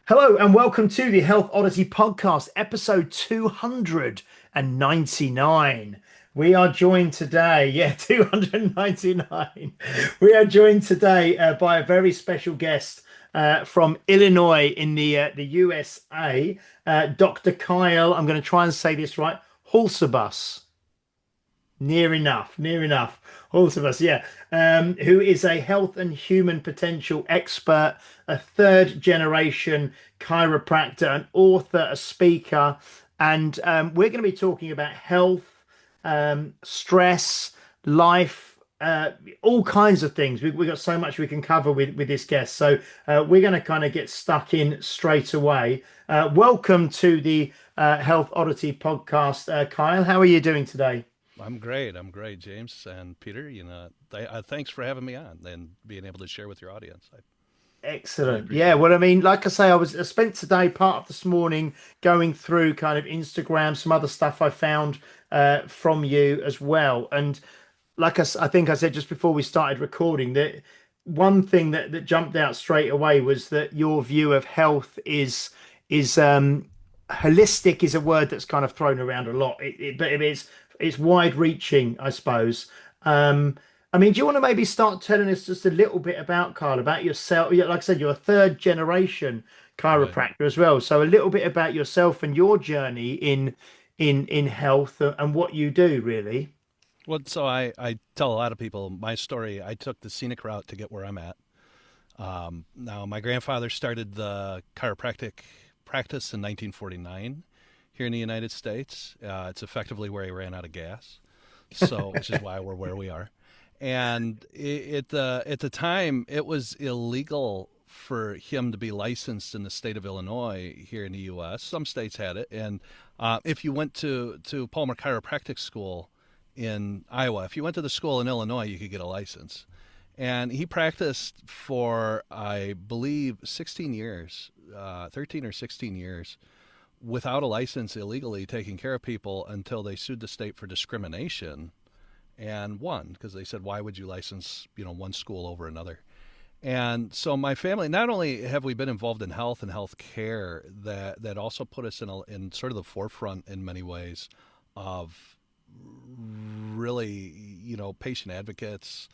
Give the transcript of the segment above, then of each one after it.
Hello and welcome to the Health Odyssey podcast, episode 299. We are joined today, 299. We are joined today by a very special guest from Illinois in the USA, Dr. Kyle. I'm going to try and say this right, Hulsebus. Near enough, near enough. Hulsebus, yeah. Who is a health and human potential expert, a third generation chiropractor, an author, a speaker. And we're going to be talking about health, stress, life, all kinds of things. We've got so much we can cover with this guest. So we're going to kind of get stuck in straight away. Welcome to the Health Oddity podcast, Kyle. How are you doing today? I'm great. I'm great, James and Peter. Thanks for having me on and being able to share with your audience. I really Excellent. Yeah. appreciate it. Well, I mean, like I say, I spent today part of this morning going through kind of Instagram, some other stuff I found from you as well. And I think I said just before we started recording that one thing that jumped out straight away was that your view of health is holistic is a word that's kind of thrown around a lot. But it's wide reaching, I suppose. I mean, do you want to maybe start telling us just a little bit about Carl, about yourself? Yeah, like I said, you're a third generation Right. chiropractor as well. So a little bit about yourself and your journey in health and what you do, really. I tell a lot of people my story. I took the scenic route to get where I'm at. Now, my grandfather started the chiropractic practice in 1949 here in the United States. It's effectively where he ran out of gas, so which is why we're where we are. And at the time, it was illegal for him to be licensed in the state of Illinois here in the U.S. Some states had it, and if you went to Palmer Chiropractic School in Iowa, if you went to the school in Illinois, you could get a license. And he practiced for, I believe, 16 years, 13 or 16 years, without a license, illegally taking care of people until they sued the state for discrimination and won because they said, why would you license, one school over another? And so my family, not only have we been involved in health and health care, that also put us in sort of the forefront in many ways of really, patient advocates,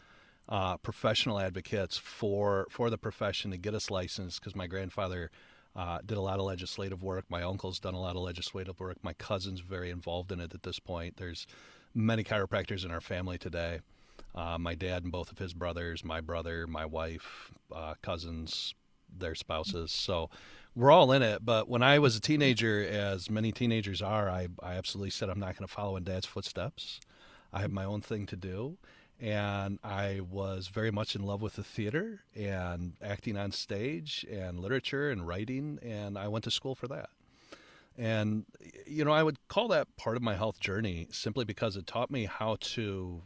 professional advocates for the profession to get us licensed because my grandfather did a lot of legislative work. My uncle's done a lot of legislative work. My cousin's very involved in it at this point. There's many chiropractors in our family today. My dad and both of his brothers, my brother, my wife, cousins, their spouses. So we're all in it. But when I was a teenager, as many teenagers are, I absolutely said I'm not going to follow in Dad's footsteps. I have my own thing to do. And I was very much in love with the theater and acting on stage and literature and writing. And I went to school for that. And, I would call that part of my health journey simply because it taught me how to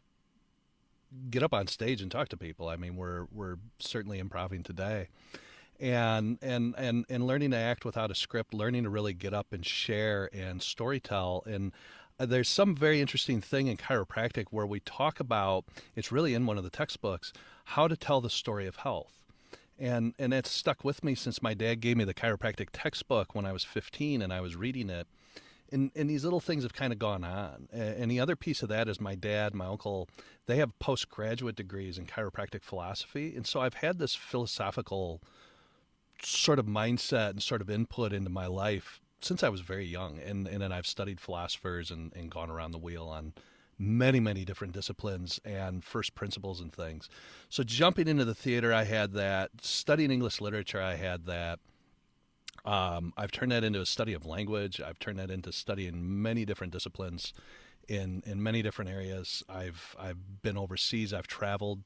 get up on stage and talk to people. I mean, we're certainly improving today. And learning to act without a script, learning to really get up and share and storytell. And there's some very interesting thing in chiropractic where we talk about, it's really in one of the textbooks, how to tell the story of health. And it's stuck with me since my dad gave me the chiropractic textbook when I was 15 and I was reading it. And these little things have kind of gone on. And the other piece of that is my dad, my uncle, they have postgraduate degrees in chiropractic philosophy. And so I've had this philosophical sort of mindset and sort of input into my life since I was very young. And then I've studied philosophers and gone around the wheel on many, many different disciplines and first principles and things. So jumping into the theater, I had that. Studying English literature, I had that. I've turned that into a study of language. I've turned that into studying many different disciplines in many different areas. I've been overseas. I've traveled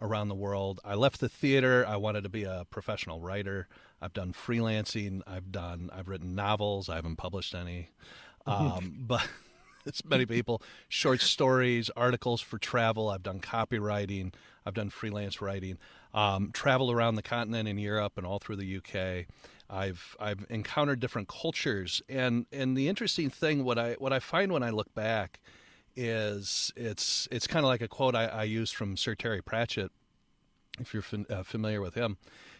around the world. I left the theater. I wanted to be a professional writer. I've done freelancing. I've written novels. I haven't published any. But it's many people, short stories, articles for travel. I've done copywriting. I've done freelance writing. Traveled around the continent in Europe and all through the UK. I've encountered different cultures, and the interesting thing, what I find when I look back, is it's kind of like a quote I used from Sir Terry Pratchett, if you're familiar with him.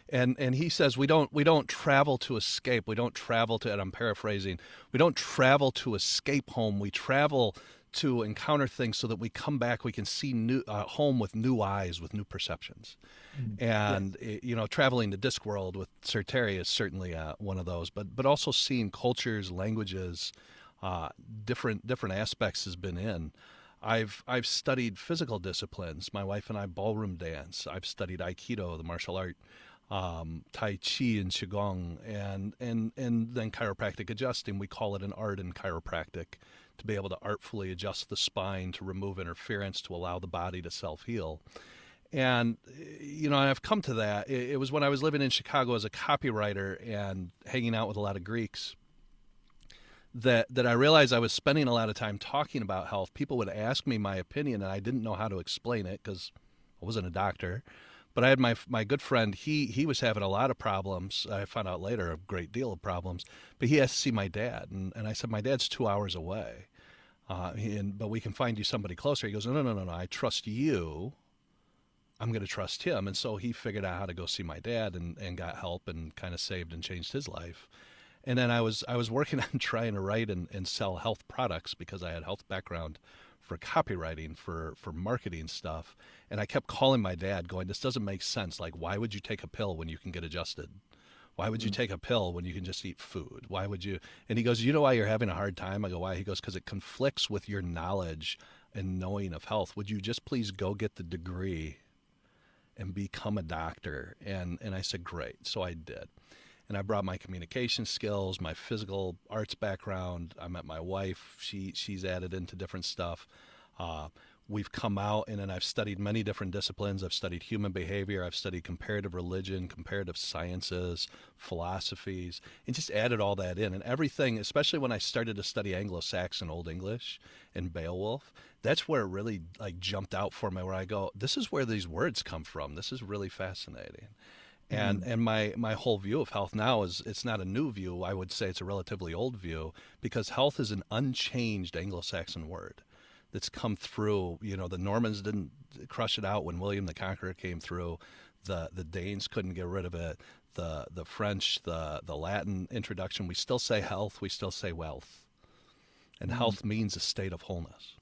And he says we don't travel to escape. We don't travel to, and I'm paraphrasing, we don't travel to escape home. We travel to encounter things so that we come back, we can see new home with new eyes, with new perceptions. Mm. Yeah. And traveling the disc world with Serteri is certainly one of those. But also seeing cultures, languages, uh, different aspects has been in. I've studied physical disciplines. My wife and I ballroom dance. I've studied Aikido, the martial art, Tai Chi and Qigong, and then chiropractic adjusting. We call it an art in chiropractic, to be able to artfully adjust the spine to remove interference to allow the body to self heal. And I've come to that. It was when I was living in Chicago as a copywriter and hanging out with a lot of Greeks that I realized I was spending a lot of time talking about health. People would ask me my opinion, and I didn't know how to explain it because I wasn't a doctor. But I had my good friend. He was having a lot of problems. I found out later a great deal of problems. But he has to see my dad, and I said my dad's 2 hours away, but we can find you somebody closer. He goes, no, no, no, no, no. I trust you. I'm going to trust him. And so he figured out how to go see my dad and got help and kind of saved and changed his life. And then I was working on trying to write and sell health products because I had health background for copywriting, for marketing stuff. And I kept calling my dad going, this doesn't make sense. Like, why would you take a pill when you can get adjusted? Why would you take a pill when you can just eat food? Why would you? And he goes, you know why you're having a hard time? I go, why? He goes, because it conflicts with your knowledge and knowing of health. Would you just please go get the degree and become a doctor? And I said, great. So I did. And I brought my communication skills, my physical arts background. I met my wife. She's added into different stuff. We've come out, and then I've studied many different disciplines. I've studied human behavior. I've studied comparative religion, comparative sciences, philosophies, and just added all that in. And everything, especially when I started to study Anglo-Saxon Old English and Beowulf, that's where it really like jumped out for me, where I go, this is where these words come from. This is really fascinating. And my whole view of health now is, it's not a new view. I would say it's a relatively old view, because health is an unchanged Anglo-Saxon word that's come through. The Normans didn't crush it out when William the Conqueror came through. The Danes couldn't get rid of it. The French, the Latin introduction, we still say health, we still say wealth. And health means a state of wholeness.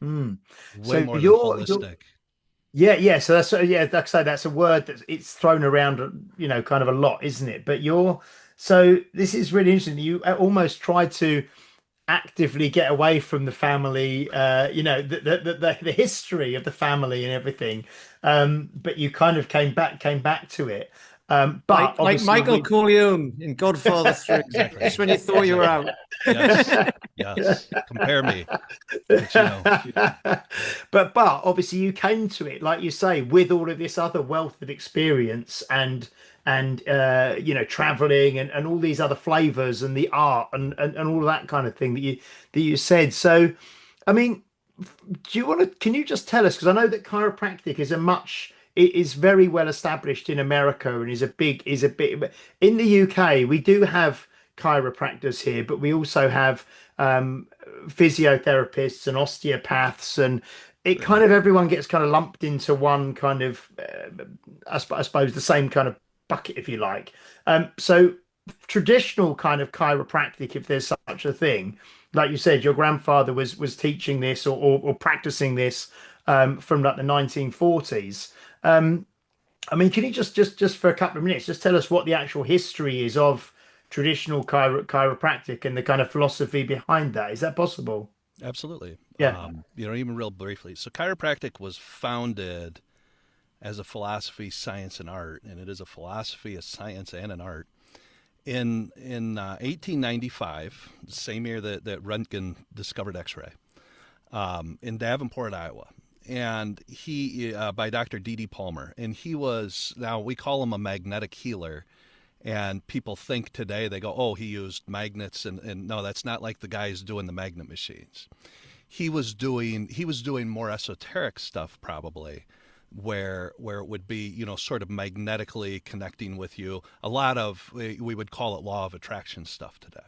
Mm. Way So more than holistic. yeah, yeah. So that's yeah, like I say, that's a word that it's thrown around, kind of a lot, isn't it? But so this is really interesting. You almost try to actively get away from the family, the history of the family and everything. But you kind of came back to it. But Like obviously Michael we Corleone in Godfather 3, Exactly. just when you thought you were out. Yes. Yes. Compare me. But but obviously you came to it, like you say, with all of this other wealth of experience and traveling and all these other flavors and the art and all of that kind of thing that you said. So I mean, can you just tell us, because I know that chiropractic it is very well established in America and is a big in the UK. We do have chiropractors here, but we also have physiotherapists and osteopaths, and it certainly. kind of everyone gets kind of lumped into one kind of I suppose the same kind of bucket, if you like. So traditional kind of chiropractic, if there's such a thing, like you said, your grandfather was teaching this or practicing this from like the 1940s. I mean, can you just for a couple of minutes just tell us what the actual history is of traditional chiropractic and the kind of philosophy behind that? Is that possible? Absolutely. Yeah. Even real briefly. So chiropractic was founded as a philosophy, science, and art, and it is a philosophy, a science, and an art. In 1895, the same year that Röntgen discovered X-ray, in Davenport, Iowa, and he by Dr. D.D. Palmer, and he was, now we call him a magnetic healer. And people think today, they go, oh, he used magnets, and no, that's not like the guys doing the magnet machines. He was doing more esoteric stuff, probably, where it would be, sort of magnetically connecting with you. A lot of, we would call it law of attraction stuff today.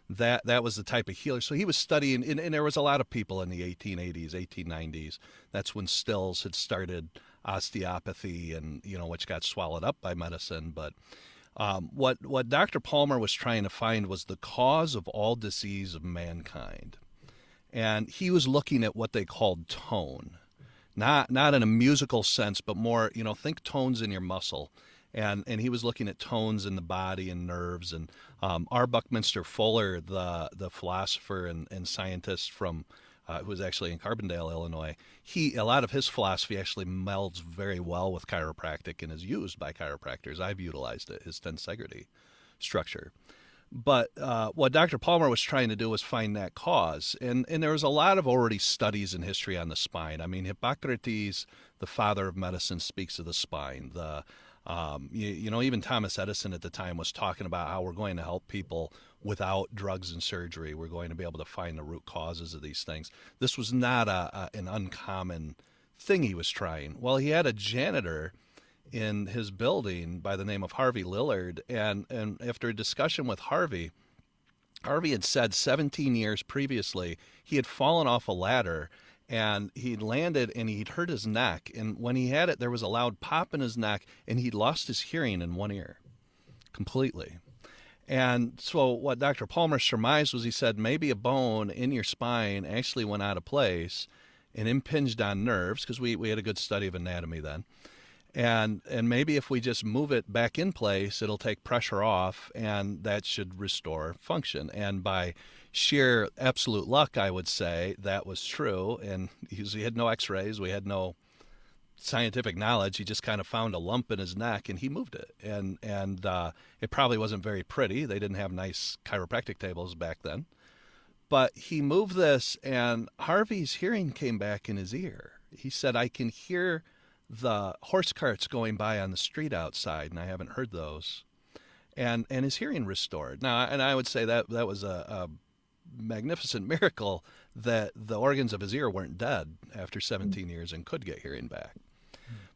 That was the type of healer. So he was studying, and there was a lot of people in the 1880s, 1890s. That's when stills had started osteopathy, and which got swallowed up by medicine. But what Dr. Palmer was trying to find was the cause of all disease of mankind, and he was looking at what they called tone, not in a musical sense, but more, think tones in your muscle. And he was looking at tones in the body and nerves. And R. Buckminster Fuller, the philosopher and scientist from who was actually in Carbondale, Illinois, a lot of his philosophy actually melds very well with chiropractic and is used by chiropractors. I've utilized it, his tensegrity structure. But what Dr. Palmer was trying to do was find that cause. And there was a lot of already studies in history on the spine. I mean, Hippocrates, the father of medicine, speaks of the spine. Even Thomas Edison at the time was talking about how we're going to help people without drugs and surgery. We're going to be able to find the root causes of these things. This was not an uncommon thing he was trying. Well, he had a janitor in his building by the name of Harvey Lillard, and after a discussion with Harvey had said 17 years previously he had fallen off a ladder and he'd landed and he'd hurt his neck, and when he had it there was a loud pop in his neck and he'd lost his hearing in one ear completely. And so what Dr. Palmer surmised was, he said maybe a bone in your spine actually went out of place and impinged on nerves, because we had a good study of anatomy then. And maybe if we just move it back in place, it'll take pressure off, and that should restore function. And by sheer absolute luck, I would say that was true. And he had no x-rays. We had no scientific knowledge. He just kind of found a lump in his neck and he moved it. And it probably wasn't very pretty. They didn't have nice chiropractic tables back then. But he moved this, and Harvey's hearing came back in his ear. He said, I can hear the horse carts going by on the street outside, and I haven't heard those. And his hearing restored. Now, and I would say that was a magnificent miracle that the organs of his ear weren't dead after 17 years and could get hearing back.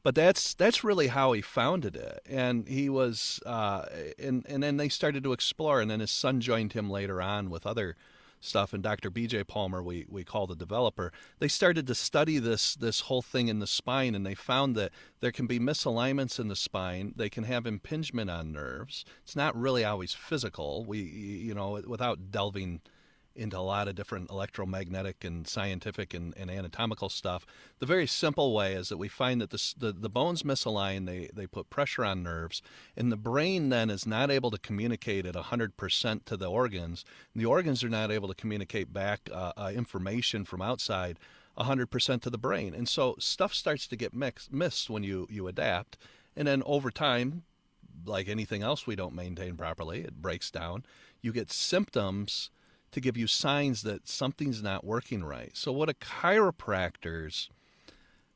But that's really how he founded it. And he was, and then they started to explore, and then his son joined him later on with other stuff, and Dr. B.J. Palmer, we call the developer. They started to study this whole thing in the spine, and they found that there can be misalignments in the spine. They can have impingement on nerves. It's not really always physical. Without delving into a lot of different electromagnetic and scientific and anatomical stuff, the very simple way is that we find that the bones misalign, they put pressure on nerves, and the brain then is not able to communicate at 100% to the organs. The organs are not able to communicate back information from outside 100% to the brain. And so stuff starts to get missed when you adapt. And then over time, like anything else we don't maintain properly, it breaks down. You get symptoms to give you signs that something's not working right. So what a chiropractor's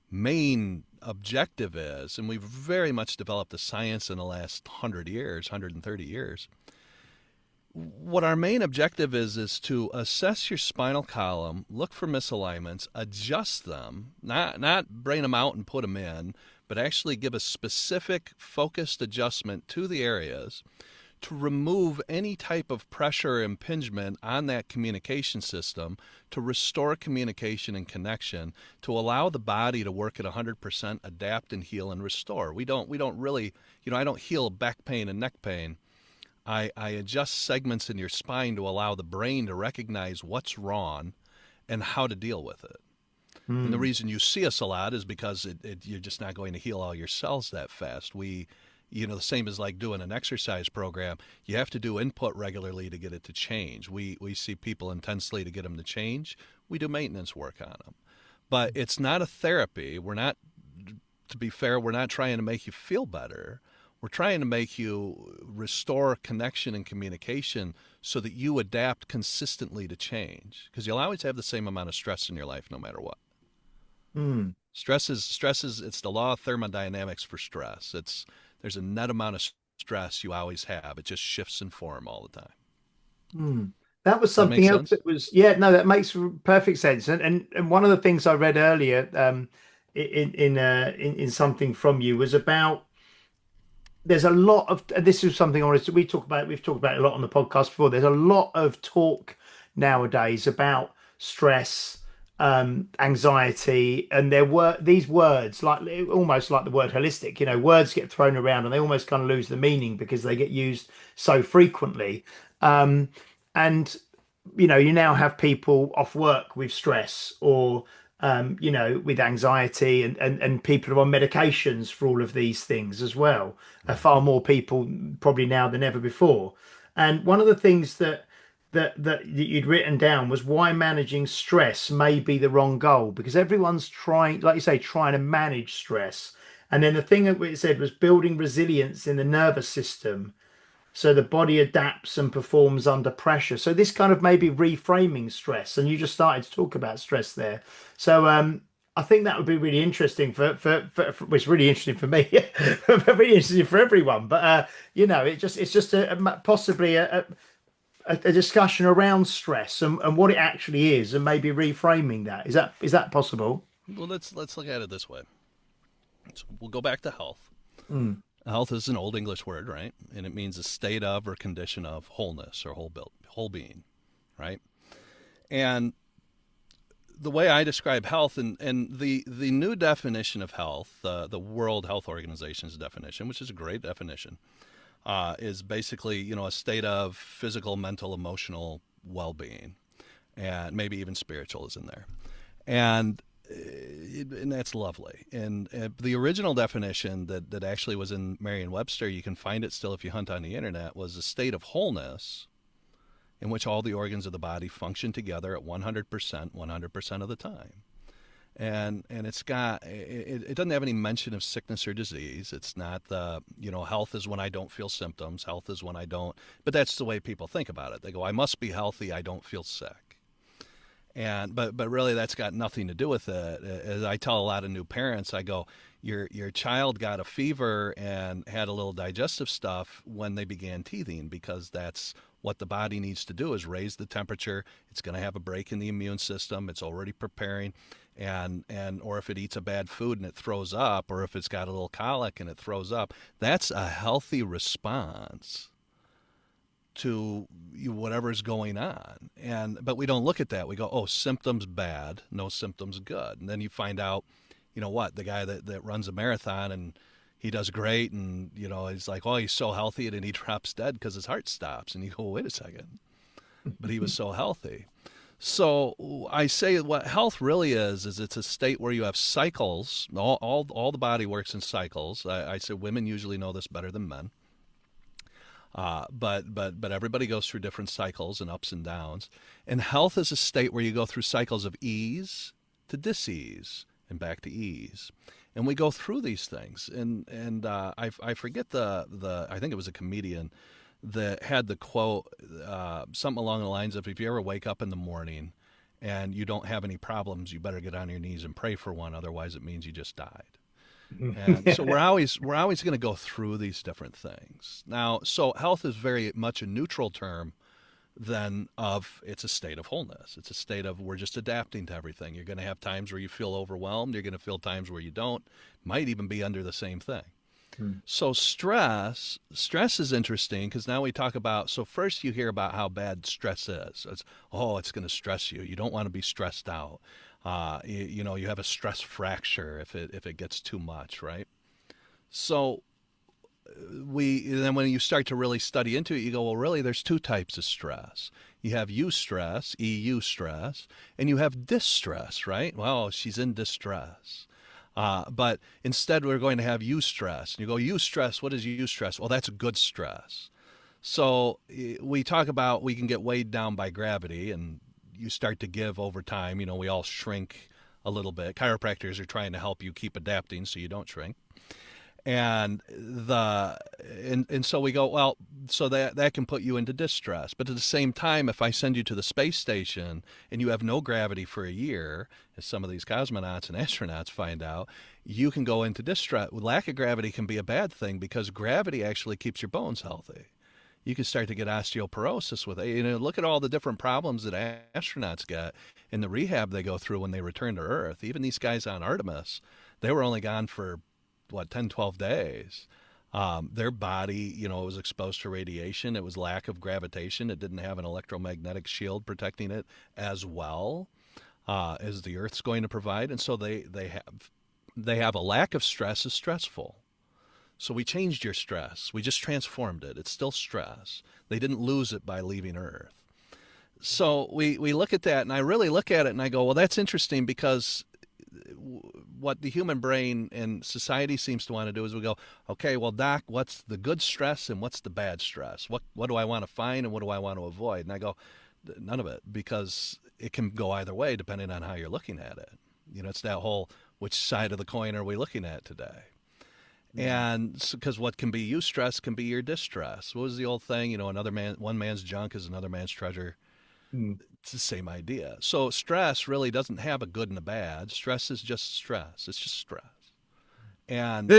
main objective is, and we've very much developed the science in the last 100 years, 130 years, what our main objective is to assess your spinal column, look for misalignments, adjust them, not brain them out and put them in, but actually give a specific focused adjustment to the areas to remove any type of pressure or impingement on that communication system, to restore communication and connection, to allow the body to work at 100%, adapt and heal and restore. We don't really, I don't heal back pain and neck pain. I adjust segments in your spine to allow the brain to recognize what's wrong and how to deal with it. And the reason you see us a lot is because you're just not going to heal all your cells that fast. The same as like doing an exercise program. You have to do input regularly to get it to change. We see people intensely to get them to change. We do maintenance work on them. But it's not a therapy. To be fair, we're not trying to make you feel better. We're trying to make you restore connection and communication so that you adapt consistently to change. Because you'll always have the same amount of stress in your life no matter what. Stress is it's the law of thermodynamics for stress. There's a net amount of stress you always have. It just shifts in form all the time. That was Does that make something else sense? that was, yeah, no, that makes perfect sense. And one of the things I read earlier in something from you was about, there's a lot of, and this is something I wanted to, we've talked about it a lot on the podcast before. There's a lot of talk nowadays about stress, anxiety, and there were these words like almost like the word holistic. Words get thrown around and they almost kind of lose the meaning because they get used so frequently. And you now have people off work with stress or with anxiety, and people are on medications for all of these things as well. Right. Far more people probably now than ever before. And one of the things that you'd written down was why managing stress may be the wrong goal, because everyone's trying, like you say, trying to manage stress. And then the thing that it said was building resilience in the nervous system so the body adapts and performs under pressure. So this kind of maybe reframing stress, and you just started to talk about stress there. So I think that would be really interesting well, it's really interesting for me, really interesting for everyone. But it's just possibly a discussion around stress and what it actually is, and maybe reframing that. Is that possible? Well, let's look at it this way. So we'll go back to health. Mm. Health is an old English word, right? And it means a state of or condition of wholeness or whole being, right? And the way I describe health, and the new definition of health, the World Health Organization's definition, which is a great definition, is basically a state of physical, mental, emotional well-being, and maybe even spiritual is in there, and that's lovely. And the original definition that actually was in Merriam-Webster, you can find it still if you hunt on the internet, was a state of wholeness in which all the organs of the body function together at 100%, 100% of the time. And it doesn't have any mention of sickness or disease. It's not health is when I don't feel symptoms. Health is when I don't. But that's the way people think about it. They go, I must be healthy. I don't feel sick. But really that's got nothing to do with it. As I tell a lot of new parents, I go, your child got a fever and had a little digestive stuff when they began teething, because that's what the body needs to do, is raise the temperature. It's going to have a break in the immune system. It's already preparing. And or if it eats a bad food and it throws up, or if it's got a little colic and it throws up, that's a healthy response to whatever's going on. But we don't look at that. We go, oh, symptoms bad, no symptoms good. And then you find out, the guy that runs a marathon and he does great, and he's like, oh, he's so healthy, and then he drops dead because his heart stops. And you go, wait a second, but he was so healthy. So I say what health really is it's a state where you have cycles. All the body works in cycles. I say women usually know this better than men. But everybody goes through different cycles and ups and downs. And health is a state where you go through cycles of ease to dis-ease and back to ease. And we go through these things. And I forget I think it was a comedian that had the quote, something along the lines of, if you ever wake up in the morning and you don't have any problems, you better get on your knees and pray for one. Otherwise, it means you just died. And so we're always going to go through these different things. Now, so health is very much a neutral term than of it's a state of wholeness. It's a state of we're just adapting to everything. You're going to have times where you feel overwhelmed. You're going to feel times where you don't. Might even be under the same thing. So stress is interesting, because now we talk about, so first you hear about how bad stress is. It's going to stress you. You don't want to be stressed out. You have a stress fracture if it gets too much, right? So then when you start to really study into it, you go, well, really, there's two types of stress. You have eustress, EU stress, and you have distress, right? Well, she's in distress. But instead, we're going to have eustress. And you go, eustress, what is eustress? Well, that's good stress. So we talk about we can get weighed down by gravity, and you start to give over time. We all shrink a little bit. Chiropractors are trying to help you keep adapting so you don't shrink. And so we go, well, so that can put you into distress. But at the same time, if I send you to the space station and you have no gravity for a year, as some of these cosmonauts and astronauts find out, you can go into distress. Lack of gravity can be a bad thing, because gravity actually keeps your bones healthy. You can start to get osteoporosis with it. Look at all the different problems that astronauts get in the rehab they go through when they return to Earth. Even these guys on Artemis, they were only gone for 10, 12 days. Their body, was exposed to radiation. It was lack of gravitation. It didn't have an electromagnetic shield protecting it as well. as the Earth's going to provide, and so they have a lack of stress is stressful. So we changed your stress. We just transformed it. It's still stress. They didn't lose it by leaving Earth. So we look at that, and I really look at it and I go, well, that's interesting, because what the human brain and society seems to want to do is we go, okay, well, doc, what's the good stress and what's the bad stress? What do I want to find and what do I want to avoid? And I go, none of it, because it can go either way depending on how you're looking at it. It's that whole, which side of the coin are we looking at today? And because what can be you stress can be your distress. What was the old thing? One man's junk is another man's treasure. It's the same idea. So stress really doesn't have a good and a bad. Stress is just stress. It's just stress. And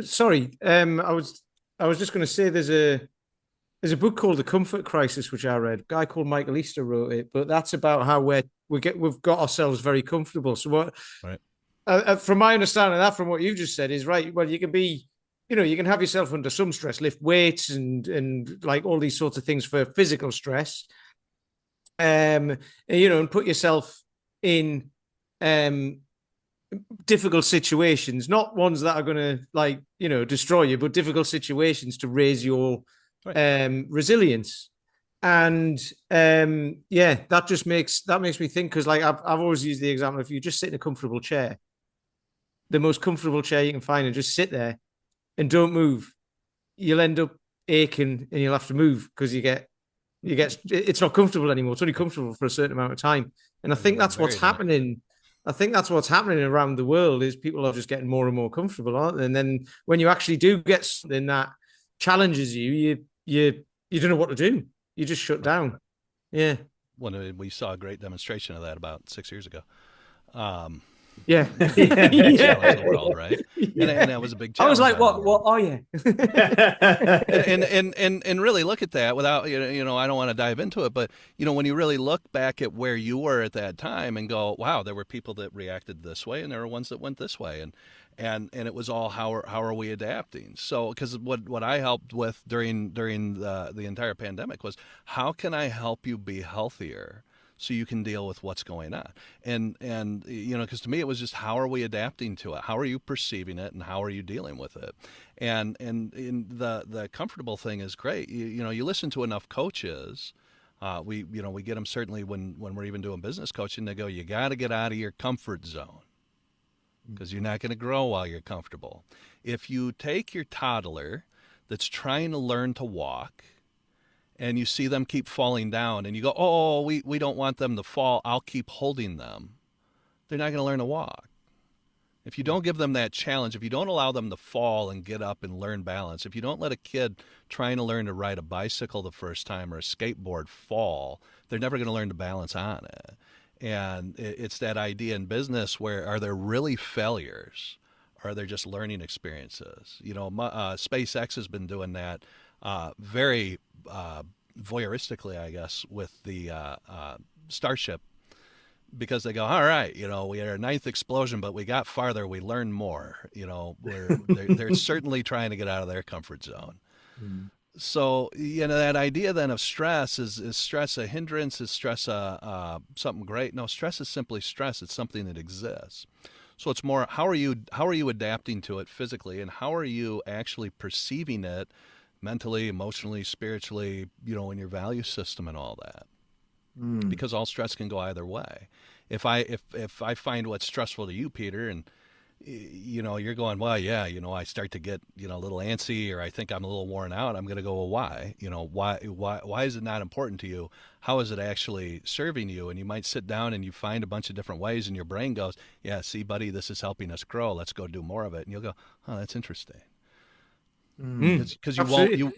sorry, I was just going to say there's a book called The Comfort Crisis, which I read. A guy called Michael Easter wrote it, but that's about how we've got ourselves very comfortable. So what? Right. From my understanding, that from what you've just said is right. Well, you can be, you can have yourself under some stress, lift weights and like all these sorts of things for physical stress. And put yourself in difficult situations, not ones that are going to destroy you, but difficult situations to raise your resilience. And that makes me think, because I've always used the example, if you just sit in a comfortable chair, the most comfortable chair you can find, and just sit there and don't move, you'll end up aching and you'll have to move because it's not comfortable anymore. It's only comfortable for a certain amount of time. And I think that's what's happening. I think that's what's happening around the world, is people are just getting more and more comfortable, aren't they? And then when you actually do get something that challenges you don't know what to do. You just shut down. Yeah. We saw a great demonstration of that about 6 years ago. Yeah. The world, right? Yeah. And that was a big challenge. I was like, what are you? and really look at that without, I don't want to dive into it, but, when you really look back at where you were at that time and go, wow, there were people that reacted this way and there were ones that went this way. And it was all, how are we adapting? So, because what I helped with during the entire pandemic was, how can I help you be healthier so you can deal with what's going on? And because to me it was just, how are we adapting to it? How are you perceiving it, and how are you dealing with it? And the comfortable thing is great. You listen to enough coaches. We get them certainly when we're even doing business coaching. They go, you got to get out of your comfort zone, because you're not going to grow while you're comfortable. If you take your toddler that's trying to learn to walk, and you see them keep falling down, and you go, oh, we don't want them to fall, I'll keep holding them, they're not going to learn to walk. If you don't give them that challenge, if you don't allow them to fall and get up and learn balance, if you don't let a kid trying to learn to ride a bicycle the first time or a skateboard fall, they're never going to learn to balance on it. And it's that idea in business where, are there really failures, or are there just learning experiences? SpaceX has been doing that very voyeuristically, I guess, with the Starship, because they go, all right, we had our 9th explosion, but we got farther, we learned more. They're certainly trying to get out of their comfort zone. Mm. So, that idea then of stress, is stress a hindrance? Is stress something great? No, stress is simply stress. It's something that exists. So it's more, how are you adapting to it physically, and how are you actually perceiving it mentally, emotionally, spiritually, in your value system and all that. Because all stress can go either way. If I find what's stressful to you, Peter, and you're going, well, yeah, I start to get, a little antsy, or I think I'm a little worn out, I'm going to go, well, why? Why is it not important to you? How is it actually serving you? And you might sit down and you find a bunch of different ways, and your brain goes, yeah, see, buddy, this is helping us grow. Let's go do more of it. And you'll go, oh, that's interesting. Because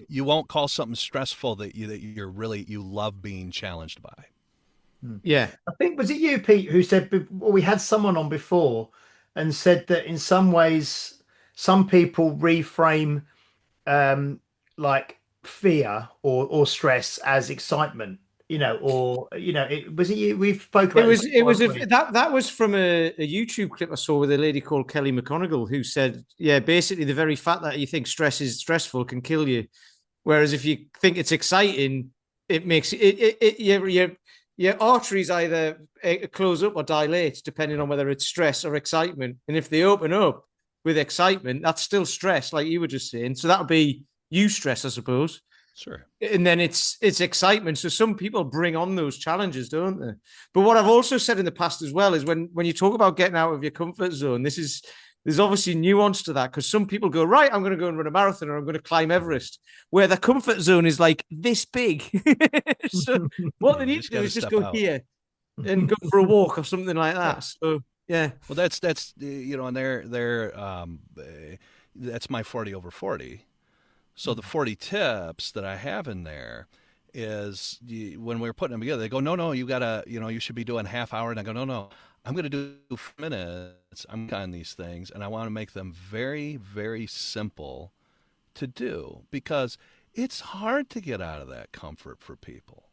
you won't call something stressful that you love being challenged by. Yeah, I think, was it you, Pete, who said, well, we had someone on before and said that in some ways some people reframe like fear or stress as excitement, was it you? We've spoken about that was from a YouTube clip I saw with a lady called Kelly McConigal, who said, yeah, basically the very fact that you think stress is stressful can kill you, whereas if you think it's exciting, it makes your arteries either close up or dilate, depending on whether it's stress or excitement. And if they open up with excitement, that's still stress, like you were just saying. So that'll be eustress, I suppose. Sure. And then it's excitement. So some people bring on those challenges, don't they? But what I've also said in the past as well is when you talk about getting out of your comfort zone, there's obviously nuance to that, because some people go, right, I'm going to go and run a marathon, or I'm going to climb Everest, where the comfort zone is like this big. So what they need to do is just go out. here and go for a walk or something like that. So yeah. Well, that's and that's my 40 over 40. So the 40 tips that I have in there is when we were putting them together, they go, no, you gotta, you should be doing half hour. And I go, no, I'm going to do 4 minutes. I'm on these things, and I want to make them very, very simple to do, because it's hard to get out of that comfort for people.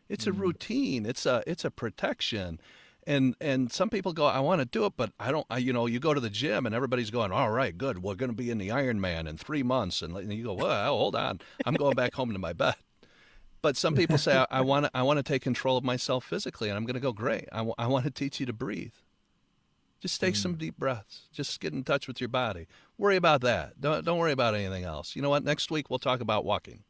It's a routine. It's a protection. And some people go, I want to do it, but I don't. You go to the gym and everybody's going, all right, good, we're going to be in the Ironman in 3 months, and you go, well, hold on, I'm going back home to my bed. But some people say, I want to take control of myself physically, and I'm going to go, great. I want to teach you to breathe. Just take some deep breaths. Just get in touch with your body. Worry about that. Don't worry about anything else. You know what? Next week we'll talk about walking.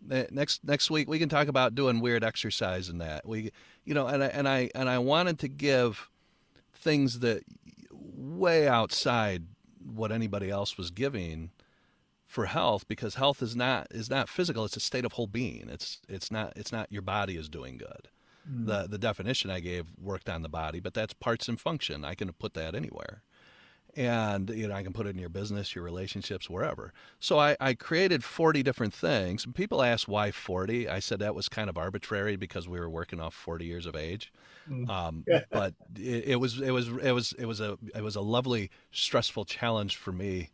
Next week we can talk about doing weird exercise and that. And I wanted to give things that way outside what anybody else was giving for health, because health is not physical. It's a state of whole being. It's not your body is doing good. The definition I gave worked on the body, but that's parts and function. I can put that anywhere. And I can put it in your business, your relationships, wherever. So I created 40 different things. And people ask why 40. I said that was kind of arbitrary because we were working off 40 years of age. But it was a lovely, stressful challenge for me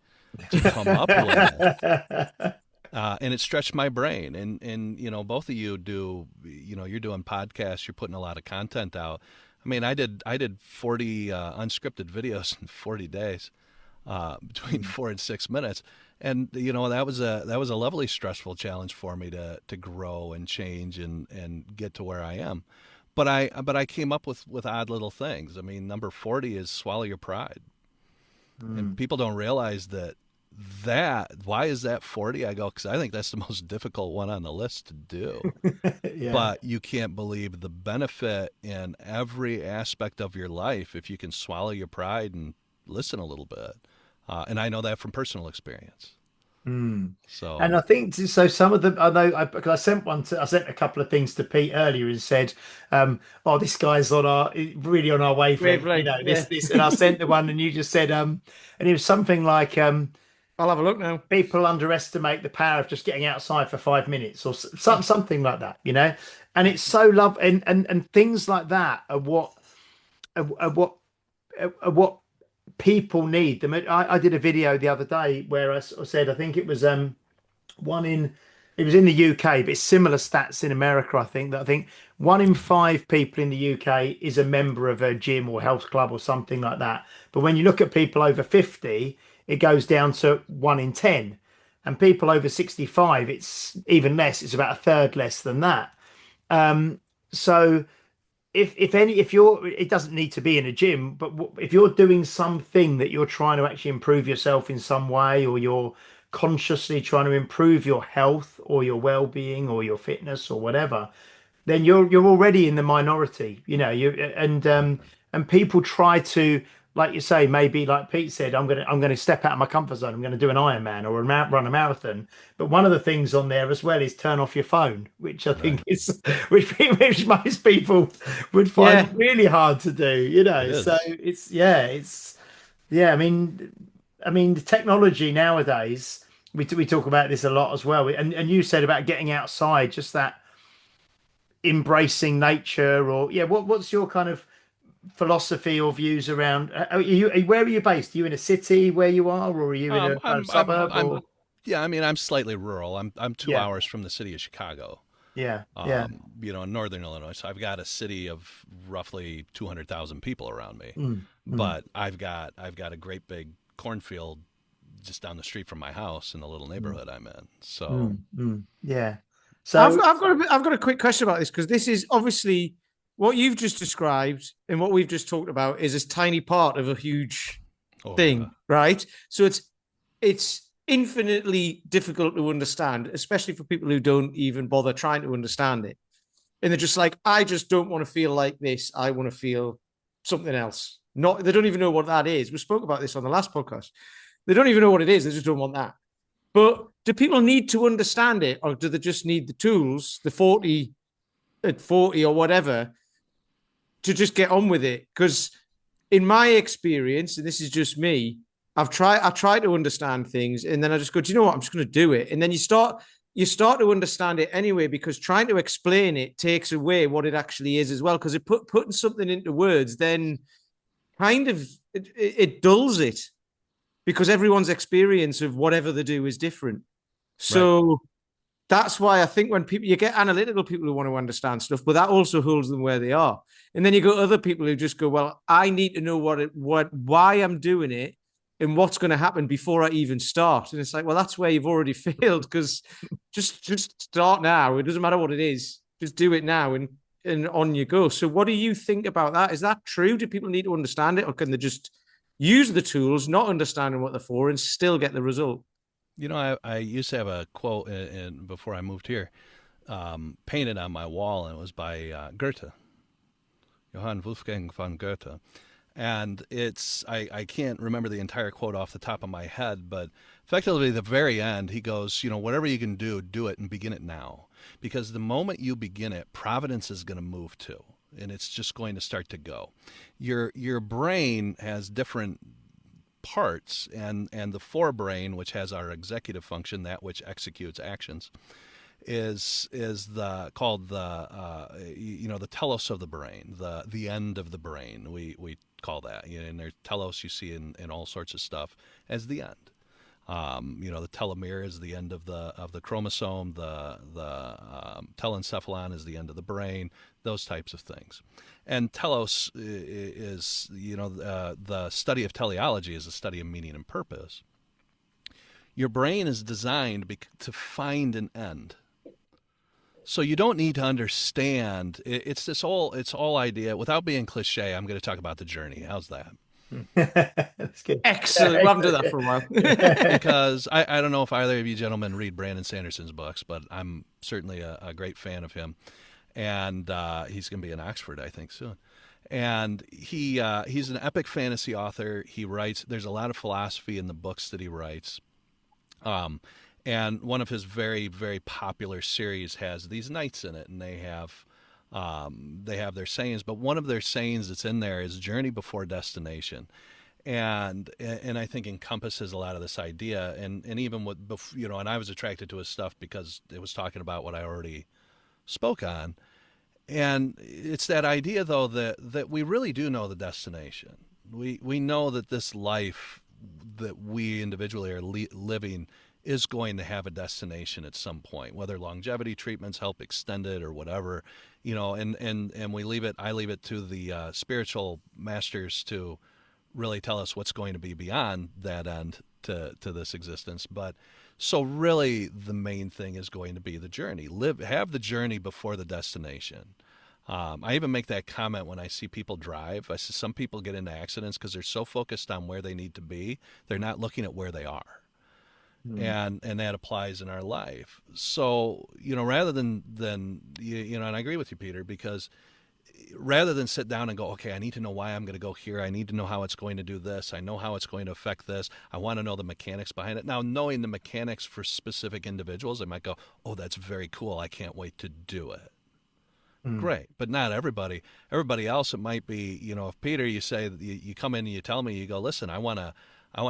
to come up with. And it stretched my brain. And both of you do. You're doing podcasts. You're putting a lot of content out. I mean, I did 40 unscripted videos in 40 days, between 4 and 6 minutes, and that was a lovely stressful challenge for me to grow and change and get to where I am. But I came up with odd little things. I mean, number 40 is swallow your pride, and people don't realize that. Why is that 40? I go, because I think that's the most difficult one on the list to do. Yeah. But you can't believe the benefit in every aspect of your life if you can swallow your pride and listen a little bit. And I know that from personal experience. So, And I think so. Some of them, I know, because I sent a couple of things to Pete earlier and said, "Oh, this guy's really on our wavelength." This, and I sent the one, and you just said, and it was something like, I'll have a look now. people underestimate the power of just getting outside for 5 minutes, or something like that, And it's so and things like that are what people need. I did a video the other day where I said, I think it was it was in the UK, but it's similar stats in America. I think 1 in 5 people in the UK is a member of a gym or health club or something like that. But when you look at people over 50, it goes down to 1 in 10. And people over 65, it's even less. It's about a third less than that. So it doesn't need to be in a gym, but if you're doing something that you're trying to actually improve yourself in some way, or you're consciously trying to improve your health or your well-being or your fitness or whatever, then you're already in the minority, you and people try to, like you say, maybe like Pete said, I'm gonna step out of my comfort zone. I'm gonna do an Ironman or run a marathon. But one of the things on there as well is turn off your phone, which I think is which most people would find really hard to do. So it's yeah. I mean, the technology nowadays. We talk about this a lot as well, and you said about getting outside, just that embracing nature, or what's your kind of philosophy or views around, where are you based? Are you in a city where you are, or are you in a kind of suburb? Yeah, I mean, I'm slightly rural. I'm 2 hours from the city of Chicago. Yeah. In northern Illinois. So I've got a city of roughly 200,000 people around me. But I've got a great big cornfield just down the street from my house in the little neighborhood I'm in. So yeah. So I've got a quick question about this, because this is obviously what you've just described and what we've just talked about is a tiny part of a huge thing, right? So it's infinitely difficult to understand, especially for people who don't even bother trying to understand it. And they're just like, I just don't want to feel like this. I want to feel something else. Not, they don't even know what that is. We spoke about this on the last podcast. They don't even know what it is. They just don't want that. But do people need to understand it, or do they just need the tools, the 40 at 40 or whatever, to just get on with it? Because in my experience, and this is just me, I try to understand things, and then I just go, do you know what? I'm just going to do it. And then you start to understand it anyway, because trying to explain it takes away what it actually is as well. Because putting something into words then kind of it dulls it, because everyone's experience of whatever they do is different. So right. That's why I think when you get analytical people who want to understand stuff, but that also holds them where they are. And then you got other people who just go, well, I need to know why I'm doing it and what's going to happen before I even start. And it's like, well, that's where you've already failed, because just start now. It doesn't matter what it is. Just do it now and on you go. So what do you think about that? Is that true? Do people need to understand it, or can they just use the tools, not understanding what they're for, and still get the result? You know, I used to have a quote before I moved here, painted on my wall, and it was by Goethe, Johann Wolfgang von Goethe. And I can't remember the entire quote off the top of my head, but effectively at the very end, he goes, you know, whatever you can do it and begin it now. Because the moment you begin it, providence is going to move too, and it's just going to start to go. Your brain has different parts, and the forebrain, which has our executive function, that which executes actions, is called the telos of the brain, the end of the brain. We call that, you know, and there's telos you see in all sorts of stuff as the end. The telomere is the end of the chromosome. The telencephalon is the end of the brain. Those types of things. And telos is, the study of teleology is the study of meaning and purpose. Your brain is designed to find an end. So you don't need to understand. It's this whole idea. Without being cliche, I'm going to talk about the journey. How's that? That's good. Excellent. We haven't done that for a while. Because I don't know if either of you gentlemen read Brandon Sanderson's books, but I'm certainly a great fan of him. And he's going to be in Oxford, I think, soon. And he's an epic fantasy author. He writes, there's a lot of philosophy in the books that he writes. And one of his very, very popular series has these knights in it, and they have their sayings. But one of their sayings that's in there is journey before destination. And I think encompasses a lot of this idea. And even with, and I was attracted to his stuff because it was talking about what I already spoke on. And it's that idea, though, that we really do know the destination. We know that this life that we individually are living is going to have a destination at some point, whether longevity treatments help extend it or whatever, and I leave it to the spiritual masters to really tell us what's going to be beyond that end to this existence. But so really the main thing is going to be the journey. Have the journey before the destination. I even make that comment when I see people drive. I see some people get into accidents because they're so focused on where they need to be, they're not looking at where they are. And that applies in our life. So, rather than and I agree with you, Peter, because rather than sit down and go, okay, I need to know why I'm going to go here. I need to know how it's going to do this. I know how it's going to affect this. I want to know the mechanics behind it. Now, knowing the mechanics for specific individuals, I might go, oh, that's very cool. I can't wait to do it. Great. But not everybody. Everybody else, it might be, if Peter, you say, you come in and you tell me, you go, listen, I want to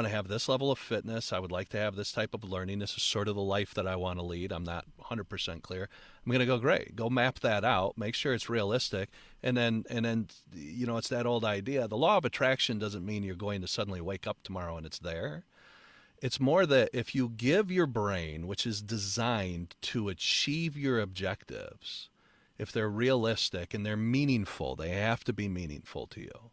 have this level of fitness. I would like to have this type of learning. This is sort of the life that I want to lead. I'm not 100% clear. I'm going to go, great. Go map that out. Make sure it's realistic. And then it's that old idea. The law of attraction doesn't mean you're going to suddenly wake up tomorrow and it's there. It's more that if you give your brain, which is designed to achieve your objectives, if they're realistic and they're meaningful, they have to be meaningful to you.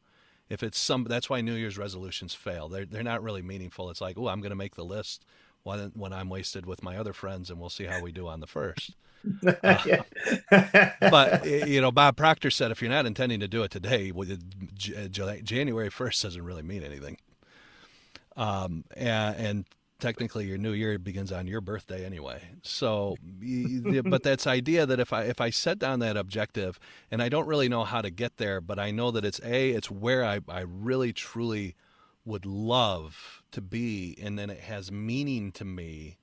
If it's that's why New Year's resolutions fail. They're not really meaningful. It's like, oh, I'm going to make the list when I'm wasted with my other friends, and we'll see how we do on the first. Uh, Yeah. but Bob Proctor said if you're not intending to do it today, January 1st doesn't really mean anything. And technically your new year begins on your birthday anyway. So, but that's idea that if I set down that objective and I don't really know how to get there, but I know that it's where I really truly would love to be, and then it has meaning to me.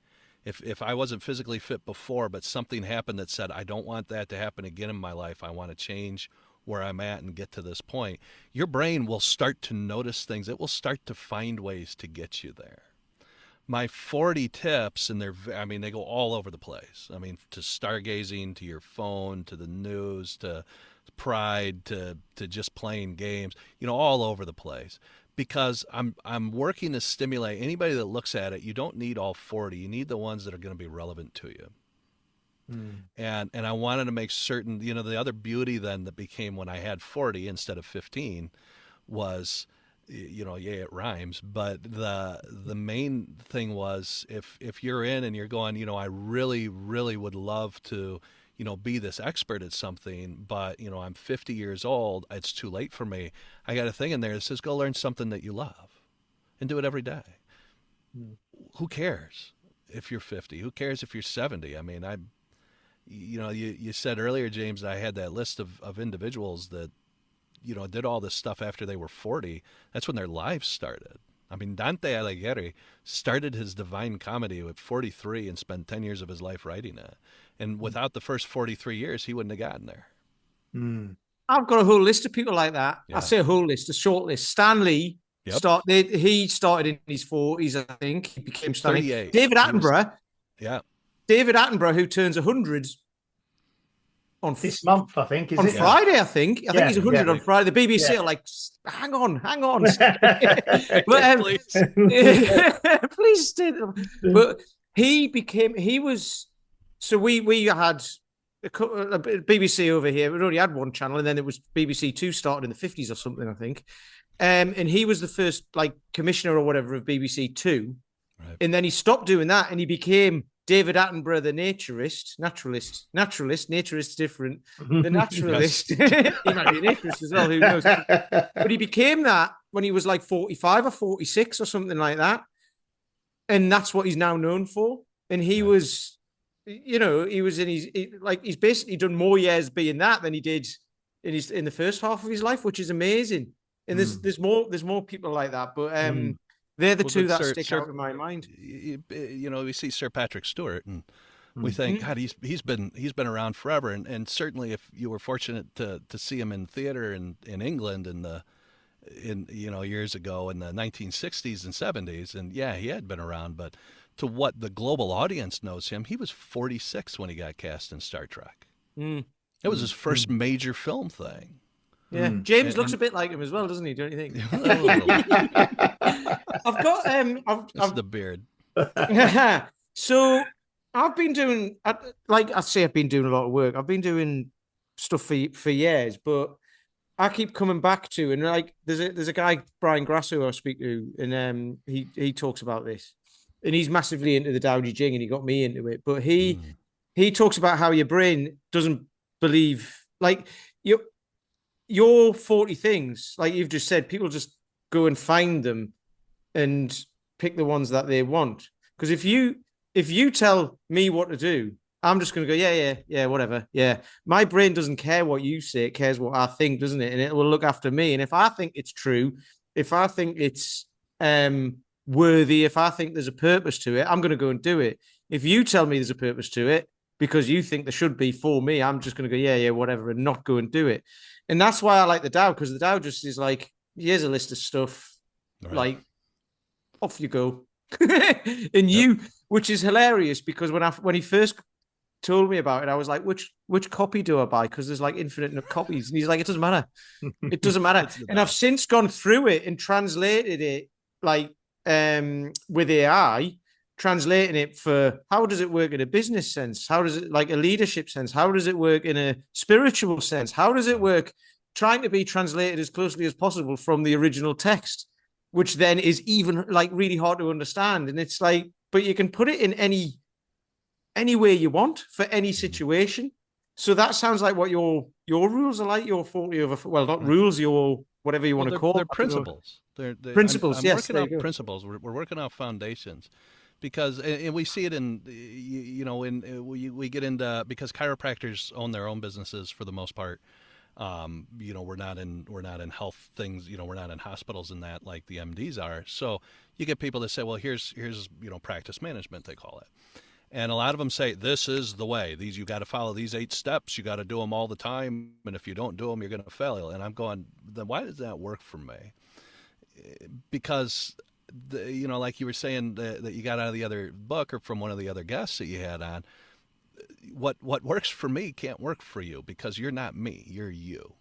If I wasn't physically fit before, but something happened that said I don't want that to happen again in my life, I want to change where I'm at and get to this point, your brain will start to notice things. It will start to find ways to get you there. My 40 tips, and they go all over the place. I mean, to stargazing, to your phone, to the news, to pride, to just playing games, all over the place. Because I'm working to stimulate anybody that looks at it. You don't need all 40. You need the ones that are going to be relevant to you. And I wanted to make certain, the other beauty then that became when I had 40 instead of 15 was, it rhymes, but the main thing was if you're in and you're going, I really, really would love to, be this expert at something, but, I'm 50 years old. It's too late for me. I got a thing in there that says, go learn something that you love and do it every day. Who cares if you're 50? Who cares if you're 70? I mean, you said earlier, James, that I had that list of individuals that, did all this stuff after they were 40. That's when their lives started. I mean, Dante Alighieri started his Divine Comedy at 43 and spent 10 years of his life writing it. And without the first 43 years, he wouldn't have gotten there. I've got a whole list of people like that. Yeah. I say a whole list, a short list. Stanley he started in his 40s, I think. He became Stanley. 38. David Attenborough. David Attenborough, who turns 100 on this month, I think, on Friday. I think he's 100 on Friday. The BBC are like, hang on. But, please stay. But we had a BBC over here. We already had one channel, and then it was BBC Two started in the 50s or something, I think. And he was the first commissioner or whatever of BBC Two, right. And then he stopped doing that, and he became David Attenborough, the naturalist, different. The naturalist. He might be a naturalist as well, who knows? But he became that when he was 45 or 46 or something like that. And that's what he's now known for. And he was, he was he's basically done more years being that than he did in the first half of his life, which is amazing. And there's more people like that. But they're the two that stick out in my mind. We see Sir Patrick Stewart, and we think, God, he's been around forever. And certainly, if you were fortunate to see him in theater in England years ago in the 1960s and 70s, and he had been around. But to what the global audience knows him, he was 46 when he got cast in Star Trek. It was his first major film thing. Yeah, James looks a bit like him as well, doesn't he? Don't you think? I've got That's the beard. So I've been doing, I've been doing a lot of work. I've been doing stuff for years, but I keep coming back to, and there's a guy, Brian Grasso, who I speak to, and he talks about this, and he's massively into the Tao Te Ching, and he got me into it. But he talks about how your brain doesn't believe your 40 things, like you've just said, people just go and find them and pick the ones that they want. Because if you tell me what to do, I'm just going to go, yeah, whatever. Yeah. My brain doesn't care what you say. It cares what I think, doesn't it? And it will look after me. And if I think it's true, if I think it's worthy, if I think there's a purpose to it, I'm going to go and do it. If you tell me there's a purpose to it because you think there should be for me, I'm just going to go, yeah, whatever, and not go and do it. And that's why I like the Tao, because the Tao just is here's a list of stuff, right. Off you go. And which is hilarious, because when he first told me about it, I was like, which copy do I buy? Because there's infinite copies. And he's like, it doesn't matter. It doesn't matter. And I've since gone through it and translated it with AI, translating it for how does it work in a business sense? How does it a leadership sense? How does it work in a spiritual sense? How does it work trying to be translated as closely as possible from the original text, which then is even really hard to understand. And it's but you can put it in any anywhere you want for any situation. So that sounds like what your rules are like. Your 40 over, well, not rules, your whatever you Well, want to call they're it. I don't know. principles. Principles. I'm Yes, working there out you go. principles. We're working out foundations, because and we see it in you know when we get into, because chiropractors own their own businesses for the most part. You know, we're not in health things. You know, we're not in hospitals and that like the MDs are. So you get people that say, well, here's you know, practice management, they call it. And a lot of them say, this is the way. These, you got to follow these 8 steps. You got to do them all the time. And if you don't do them, you're going to fail. And I'm going, then why does that work for me? Because, you know, like you were saying that you got out of the other book or from one of the other guests that you had on, what works for me can't work for you, because you're not me. You're you.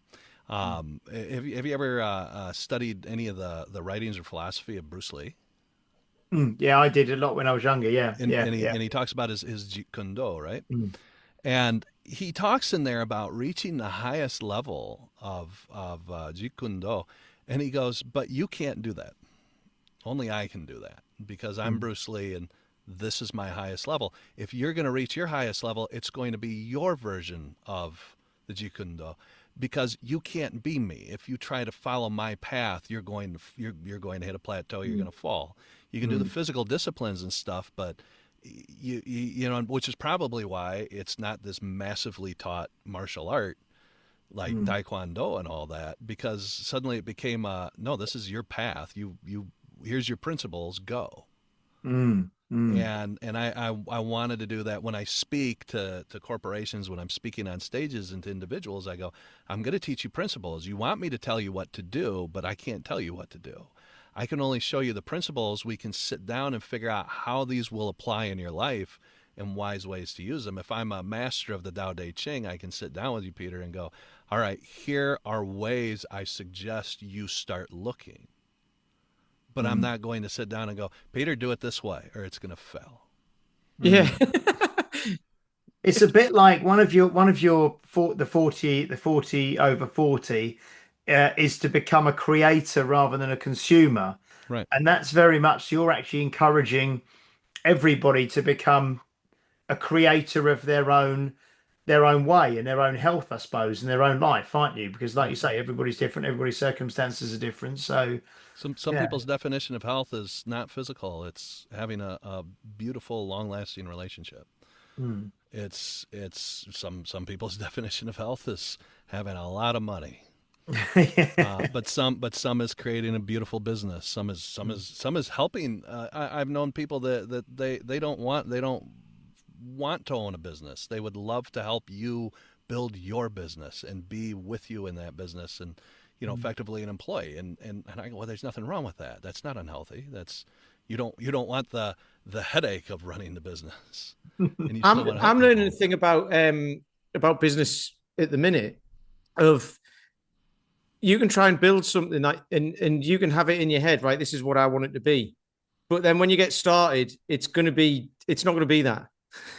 Have you ever studied any of the writings or philosophy of Bruce Lee? Yeah, I did a lot when I was younger. Yeah, And, yeah, and he yeah. and he talks about his Jeet Kune Do, right? Mm. And he talks in there about reaching the highest level of Jeet Kune Do, and he goes, "But you can't do that. Only I can do that, because I'm Mm. Bruce Lee, and this is my highest level. If you're going to reach your highest level, it's going to be your version of the Jeet Kune Do, because you can't be me. If you try to follow my path, you're going to hit a plateau. You're going to fall. You can do the Mm. physical disciplines and stuff, but you know, which is probably why it's not this massively taught martial art like Mm. Taekwondo and all that, because suddenly it became no, this is your path. You here's your principles, go." Mm. Mm. And I wanted to do that when I speak to corporations, when I'm speaking on stages and to individuals. I go, I'm going to teach you principles. You want me to tell you what to do, but I can't tell you what to do. I can only show you the principles. We can sit down and figure out how these will apply in your life and wise ways to use them. If I'm a master of the Tao Te Ching, I can sit down with you, Peter, and go, all right, here are ways I suggest you start looking. But I'm Mm. not going to sit down and go, Peter, do it this way, or it's going to fail. Yeah. Mm. It's a bit like the 40 over 40 is to become a creator rather than a consumer. Right. And that's very much, you're actually encouraging everybody to become a creator of their own way and their own health, I suppose, and their own life, aren't you? Because like you say, everybody's different, everybody's circumstances are different. So Some yeah. people's definition of health is not physical. It's having a beautiful, long-lasting relationship. Mm. Some people's definition of health is having a lot of money. Yeah. But some is creating a beautiful business. Some is helping. I've known people that they don't want to own a business. They would love to help you build your business and be with you in that business, and you know, effectively an employee. And I go, well, there's nothing wrong with that. That's not unhealthy. That's you don't want the headache of running the business, and you still want to help I'm learning a people. thing about business at the minute of you can try and build something that, and you can have it in your head, right? This is what I want it to be. But then when you get started, it's not going to be that.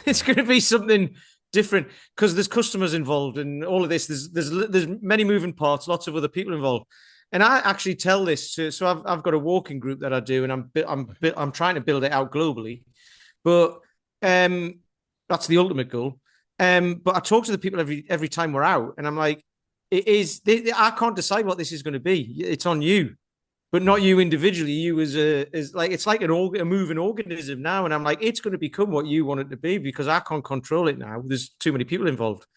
It's going to be something different because there's customers involved and all of this. There's many moving parts, lots of other people involved. And I actually tell this to, so I've got a walking group that I do, and I'm trying to build it out globally. But that's the ultimate goal. But I talk to the people every time we're out, and I'm like, I can't decide what this is going to be. It's on you, but not you individually. You as like it's like a moving organism now, and I'm like, it's going to become what you want it to be because I can't control it now. There's too many people involved,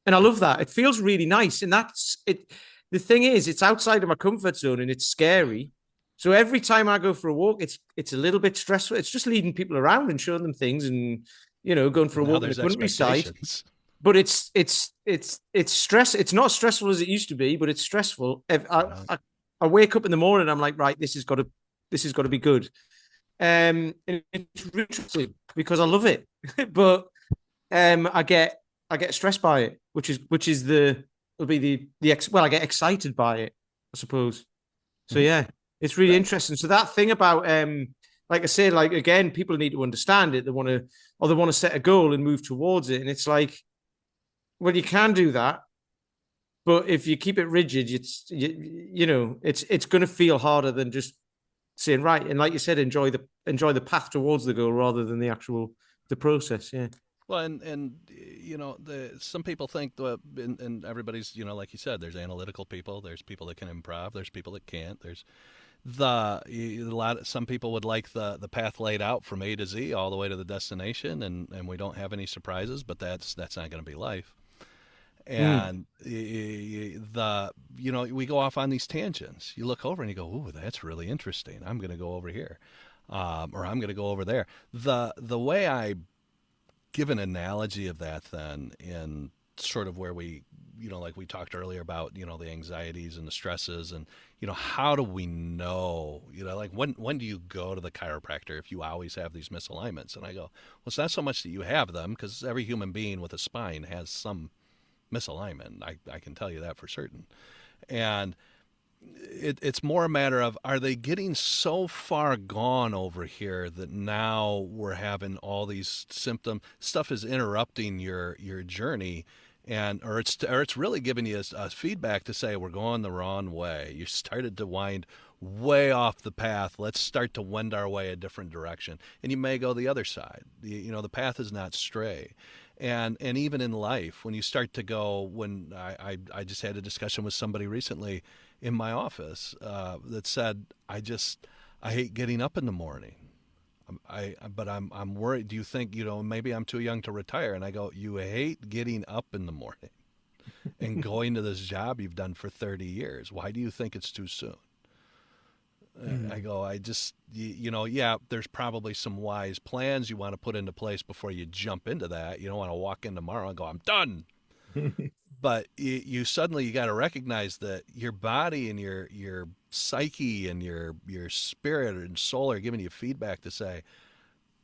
and I love that. It feels really nice, and that's it. The thing is, it's outside of my comfort zone, and it's scary. So every time I go for a walk, it's a little bit stressful. It's just leading people around and showing them things, and going for a Now walk in the there's countryside. expectations. But it's stress. It's not stressful as it used to be, but it's stressful. I wake up in the morning, I'm like, right, this has got to be good. And it's interesting because I love it, but I get stressed by it, which is will be well, I get excited by it, I suppose. So Mm-hmm. yeah, it's really interesting. So that thing about like I said, like again, people need to understand it. They want to set a goal and move towards it, and it's like, well, you can do that, but if you keep it rigid, it's going to feel harder than just saying right. And like you said, enjoy the path towards the goal rather than the process. Yeah. Well, and some people think and everybody's, like you said, there's analytical people, there's people that can improv, there's people that can't. There's some people would like the path laid out from A to Z all the way to the destination, and we don't have any surprises, but that's not going to be life. Mm. And we go off on these tangents. You look over and you go, "Ooh, that's really interesting. I'm going to go over here, or I'm going to go over there." The way I give an analogy of that, then, in sort of where we, like we talked earlier about, the anxieties and the stresses, and how do we know, like when do you go to the chiropractor if you always have these misalignments? And I go, well, it's not so much that you have them, because every human being with a spine has some misalignment. I can tell you that for certain. And it's more a matter of, are they getting so far gone over here that now we're having all these symptom stuff is interrupting your journey, and or it's really giving you a feedback to say, we're going the wrong way. You started to wind way off the path. Let's start to wend our way a different direction, and you may go the other side. The path is not stray. And even in life, when you start to go, when I just had a discussion with somebody recently in my office that said, I hate getting up in the morning. But I'm worried. Do you think, maybe I'm too young to retire? And I go, you hate getting up in the morning and going to this job you've done for 30 years. Why do you think it's too soon? I Mm. go, yeah, there's probably some wise plans you want to put into place before you jump into that. You don't want to walk in tomorrow and go, I'm done. But you suddenly, you got to recognize that your body and your psyche and your spirit and soul are giving you feedback to say,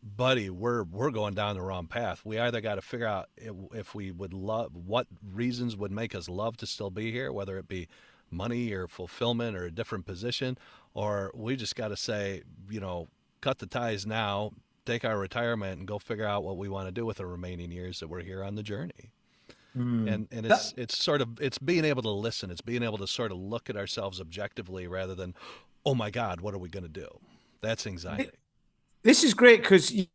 buddy, we're going down the wrong path. We either got to figure out if we would love, what reasons would make us love to still be here, whether it be money or fulfillment or a different position, or we just got to say, cut the ties now, take our retirement, and go figure out what we want to do with the remaining years that we're here on the journey. Mm. And That, it's sort of, it's being able to listen. It's being able to sort of look at ourselves objectively rather than, oh my God, what are we going to do? That's anxiety. This is great because you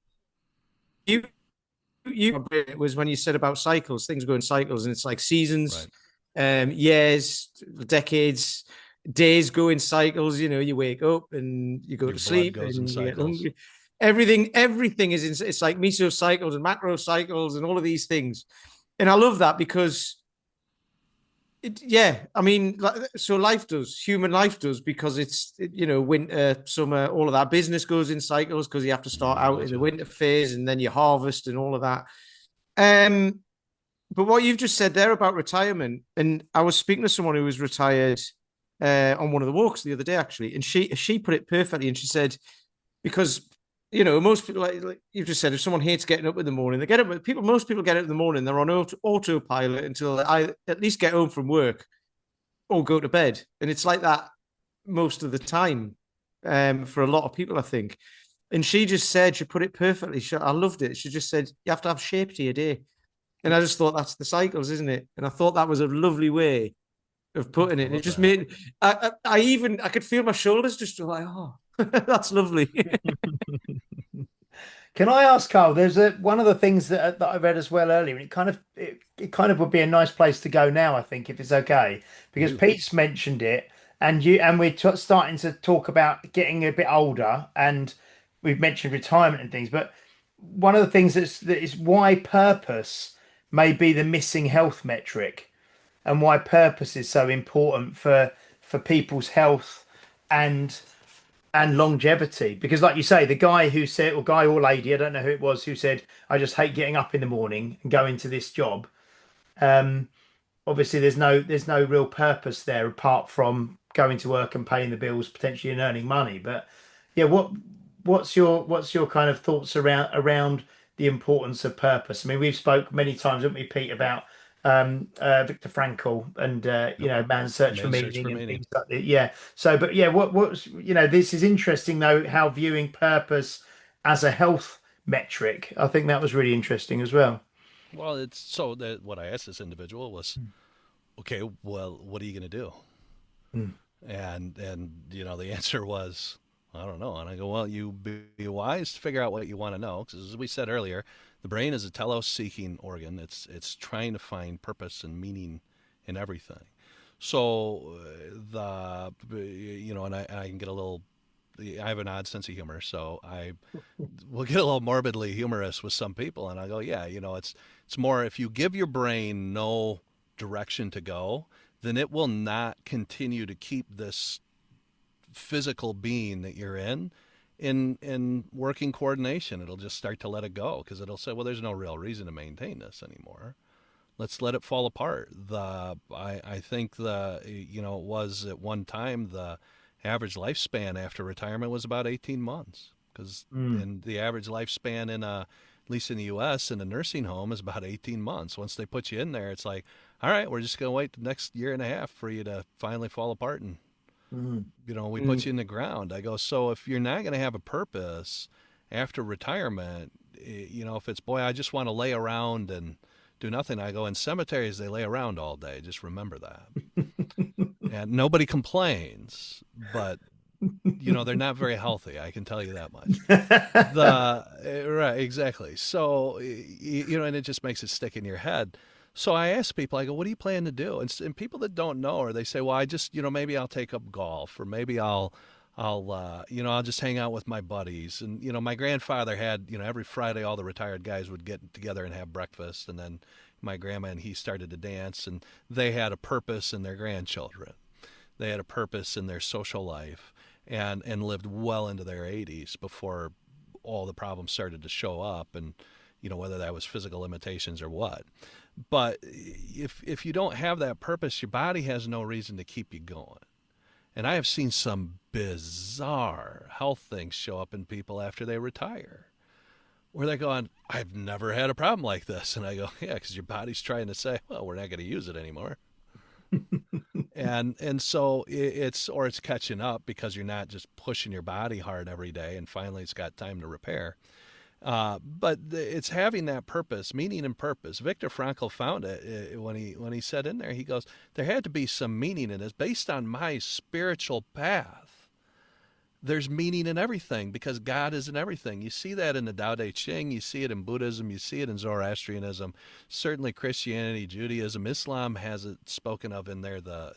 it was when you said about cycles, things go in cycles, and it's like seasons, Right. years, decades, days go in cycles. You wake up and you go Your to blood sleep goes in and you get cycles. hungry. Everything is in, it's like mesocycles and macrocycles and all of these things. And I love that because yeah, I mean, so life does, human life does, because it's, winter, summer, all of that. Business goes in cycles because you have to start Mm, out that's in the right. winter phase and then you harvest and all of that. Um, but what you've just said there about retirement, and I was speaking to someone who was retired on one of the walks the other day, actually, and she put it perfectly, and she said, because most people, like you've just said, if someone hates getting up in the morning, they get up. Most people get up in the morning, they're on autopilot until I at least get home from work or go to bed, and it's like that most of the time, for a lot of people, I think. And she just said, she put it perfectly. I loved it. She just said, you have to have shape to your day. And I just thought that's the cycles, isn't it? And I thought that was a lovely way of putting I it. And it love just that. made, I could feel my shoulders just like, oh, that's lovely. can I ask, Carl? There's one of the things that I read as well earlier, and it kind of would be a nice place to go now, I think, if it's okay, because Do. Pete's mentioned it, and we're starting to talk about getting a bit older, and we've mentioned retirement and things, but one of the things that is why purpose may be the missing health metric, and why purpose is so important for people's health and longevity. Because like you say, the guy who said, or guy or lady, I don't know who it was, who said, I just hate getting up in the morning and going to this job. Obviously there's no real purpose there apart from going to work and paying the bills potentially and earning money. But yeah, what's your kind of thoughts around the importance of purpose? I mean, we've spoke many times, haven't we, Pete, about Viktor Frankl and Yep. Man's Search for Man's search for Meaning and meaning. things like that. Yeah. So, but yeah, what's this is interesting though, how viewing purpose as a health metric. I think that was really interesting as well. Well, it's so that what I asked this individual was, okay, well, what are you going to do? Mm. And the answer was, I don't know. And I go, well, you be wise to figure out what you want to know. Because as we said earlier, the brain is a telos-seeking organ. It's trying to find purpose and meaning in everything. So and I can get a little. I have an odd sense of humor, so I will get a little morbidly humorous with some people, and I go, yeah, it's more if you give your brain no direction to go, then it will not continue to keep this physical being that you're in working coordination. It'll just start to let it go because it'll say, well, there's no real reason to maintain this anymore. Let's let it fall apart. I think it was at one time the average lifespan after retirement was about 18 months because in the average lifespan at least in the U.S. in a nursing home is about 18 months. Once they put you in there, it's like, all right, we're just going to wait the next year and a half for you to finally fall apart and we put you in the ground. I go, so if you're not going to have a purpose after retirement, if it's, boy, I just want to lay around and do nothing. I go, in cemeteries, they lay around all day. Just remember that. And nobody complains, but, they're not very healthy. I can tell you that much. Right, exactly. So, and it just makes it stick in your head. So I ask people, I go, what do you plan to do? And people that don't know, or they say, well, I just, maybe I'll take up golf, or maybe I'll just hang out with my buddies. And, my grandfather had, every Friday, all the retired guys would get together and have breakfast. And then my grandma and he started to dance, and they had a purpose in their grandchildren. They had a purpose in their social life and lived well into their 80s before all the problems started to show up. And, whether that was physical limitations or what. But if you don't have that purpose, your body has no reason to keep you going. And I have seen some bizarre health things show up in people after they retire, where they're going, I've never had a problem like this. And I go, yeah, because your body's trying to say, well, we're not going to use it anymore. and so it's catching up because you're not just pushing your body hard every day, and finally it's got time to repair. But it's having that purpose, meaning and purpose. Viktor Frankl found it when he said in there, he goes, there had to be some meaning in this based on my spiritual path. There's meaning in everything because God is in everything. You see that in the Tao Te Ching. You see it in Buddhism. You see it in Zoroastrianism. Certainly Christianity, Judaism, Islam has it spoken of in there. That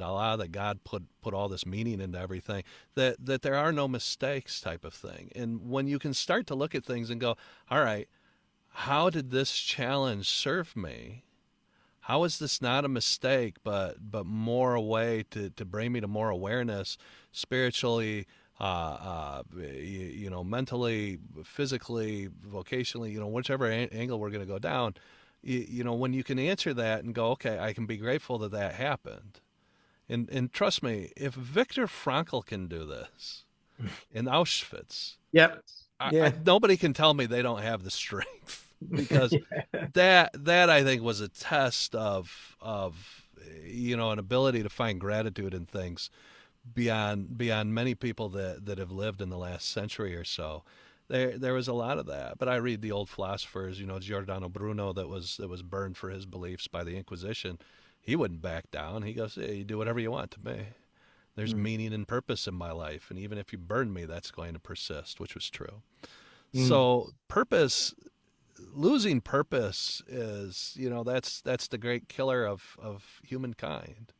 Allah, that God put all this meaning into everything, that there are no mistakes type of thing. And when you can start to look at things and go, all right, how did this challenge serve me? How is this not a mistake, but more a way to bring me to more awareness, spiritually, mentally, physically, vocationally, whichever angle we're going to go down. When you can answer that and go, okay, I can be grateful that happened. And trust me, if Viktor Frankl can do this in Auschwitz, yeah, nobody can tell me they don't have the strength because that I think was a test of an ability to find gratitude in things beyond many people that have lived in the last century or so. There was a lot of that, but I read the old philosophers, Giordano Bruno that was burned for his beliefs by the Inquisition. He wouldn't back down. He goes, hey, you do whatever you want to me. There's meaning and purpose in my life, and even if you burn me, that's going to persist, which was true. So purpose, losing purpose is, that's the great killer of humankind.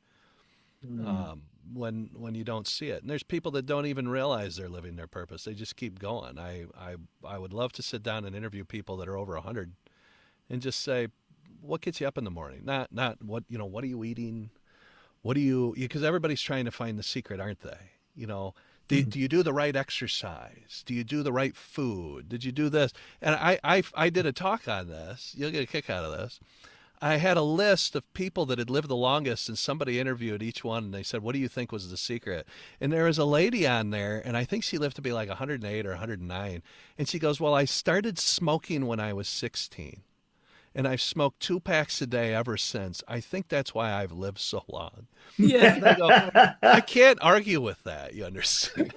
When you don't see it, and there's people that don't even realize they're living their purpose. They just keep going. I would love to sit down and interview people that are over 100 and just say, what gets you up in the morning? Not what what are you eating? What do you, because everybody's trying to find the secret, aren't they? Do you do the right exercise? Do you do the right food? Did you do this? And I did a talk on this. You'll get a kick out of this. I had a list of people that had lived the longest, and somebody interviewed each one, and they said, what do you think was the secret? And there was a lady on there, and I think she lived to be like 108 or 109. And she goes, well, I started smoking when I was 16. And I've smoked 2 packs a day ever since. I think that's why I've lived so long. Yeah. And I go, I can't argue with that. You understand?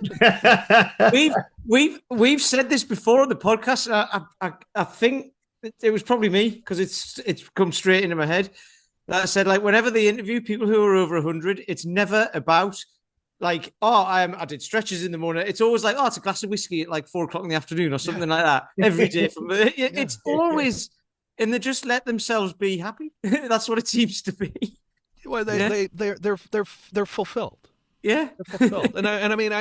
We've said this before on the podcast. I think it was probably me because it's come straight into my head. That I said, like, whenever they interview people who are over 100, it's never about like, oh, I did stretches in the morning. It's always like, oh, it's a glass of whiskey at like 4 o'clock in the afternoon or Yeah, something like that every day. yeah. It's always, and they just let themselves be happy. That's what it seems to be. Well, Yeah, they're fulfilled. yeah. They're fulfilled. And I mean,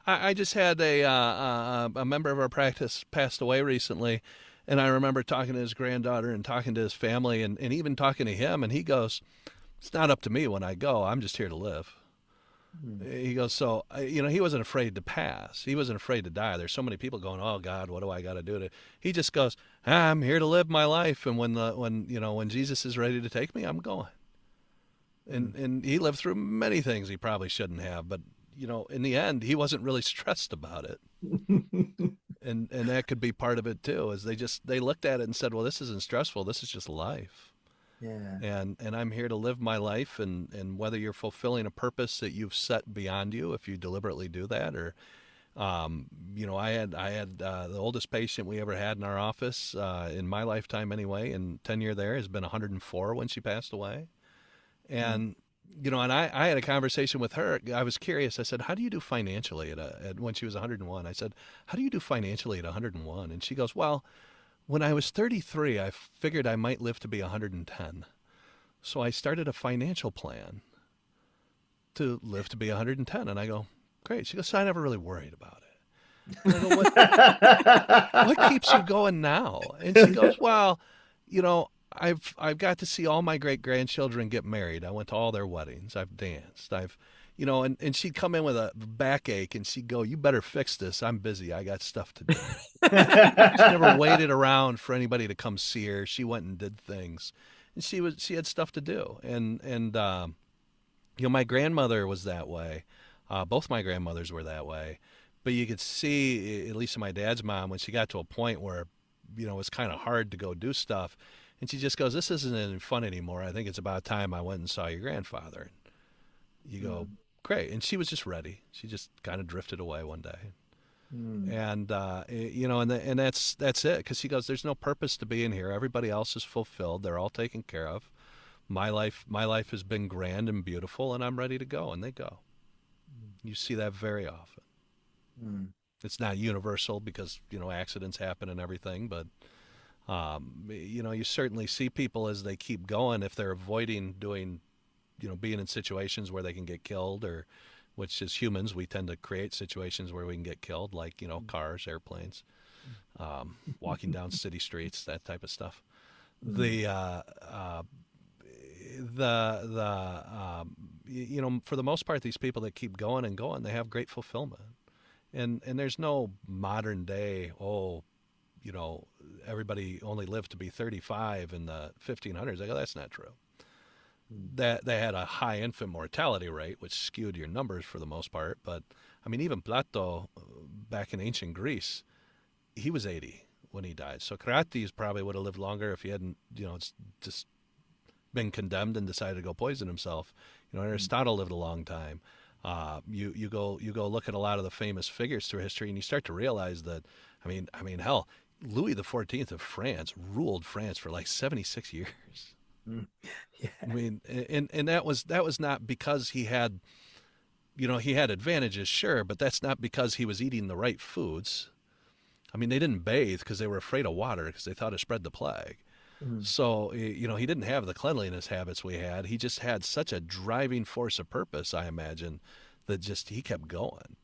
I just had a member of our practice passed away recently, and I remember talking to his granddaughter and talking to his family, and even talking to him, and he goes, "It's not up to me when I go. I'm just here to live." He goes, so he wasn't afraid to pass. He wasn't afraid to die. There's so many people going, "Oh God, what do I got to do to?" He just goes, "I'm here to live my life, and when Jesus is ready to take me, I'm going." And he lived through many things he probably shouldn't have, but in the end, he wasn't really stressed about it. And that could be part of it too, is they looked at it and said, well, this isn't stressful, this is just life. Yeah. And I'm here to live my life, and whether you're fulfilling a purpose that you've set beyond you, if you deliberately do that, or I had the oldest patient we ever had in our office in my lifetime anyway, and tenure there has been 104 when she passed away. And and I had a conversation with her. I was curious. I said, "How do you do financially at when she was 101?" I said, "How do you do financially at 101?" And she goes, "Well, when I was 33, I figured I might live to be 110. So I started a financial plan to live to be 110." And I go, "Great." She goes, "So I never really worried about it." And I go, "What keeps you going now?" And she goes, "Well, I've got to see all my great grandchildren get married. I went to all their weddings. I've danced. And she'd come in with a backache and she'd go, 'You better fix this. I'm busy. I got stuff to do.'" She never waited around for anybody to come see her. She went and did things, and she had stuff to do. And my grandmother was that way. Both my grandmothers were that way. But you could see, at least in my dad's mom, when she got to a point where it was kind of hard to go do stuff. And she just goes, "This isn't any fun anymore. I think it's about time I went and saw your grandfather." And you go, "Great." And she was just ready. She just kind of drifted away one day. And, and that's it. Because she goes, "There's no purpose to being here. Everybody else is fulfilled. They're all taken care of. My life has been grand and beautiful, and I'm ready to go." And they go. You see that very often. It's not universal because, accidents happen and everything, but you certainly see people as they keep going, if they're avoiding being in situations where they can get killed, or which as humans, we tend to create situations where we can get killed, like, cars, airplanes, walking down city streets, that type of stuff. For the most part, these people that keep going and going, they have great fulfillment. And there's no modern day, everybody only lived to be 35 in the 1500s. I go, that's not true. That they had a high infant mortality rate, which skewed your numbers for the most part. But I mean, even Plato, back in ancient Greece, he was 80 when he died. So Crates probably would have lived longer if he hadn't, just been condemned and decided to go poison himself. Aristotle lived a long time. You go look at a lot of the famous figures through history, and you start to realize that, I mean, hell, Louis XIV of France ruled France for like 76 years. Yeah. I mean, and that was not because he had advantages, sure, but that's not because he was eating the right foods. I mean, they didn't bathe because they were afraid of water because they thought it spread the plague. So, he didn't have the cleanliness habits we had. He just had such a driving force of purpose, I imagine, that just he kept going.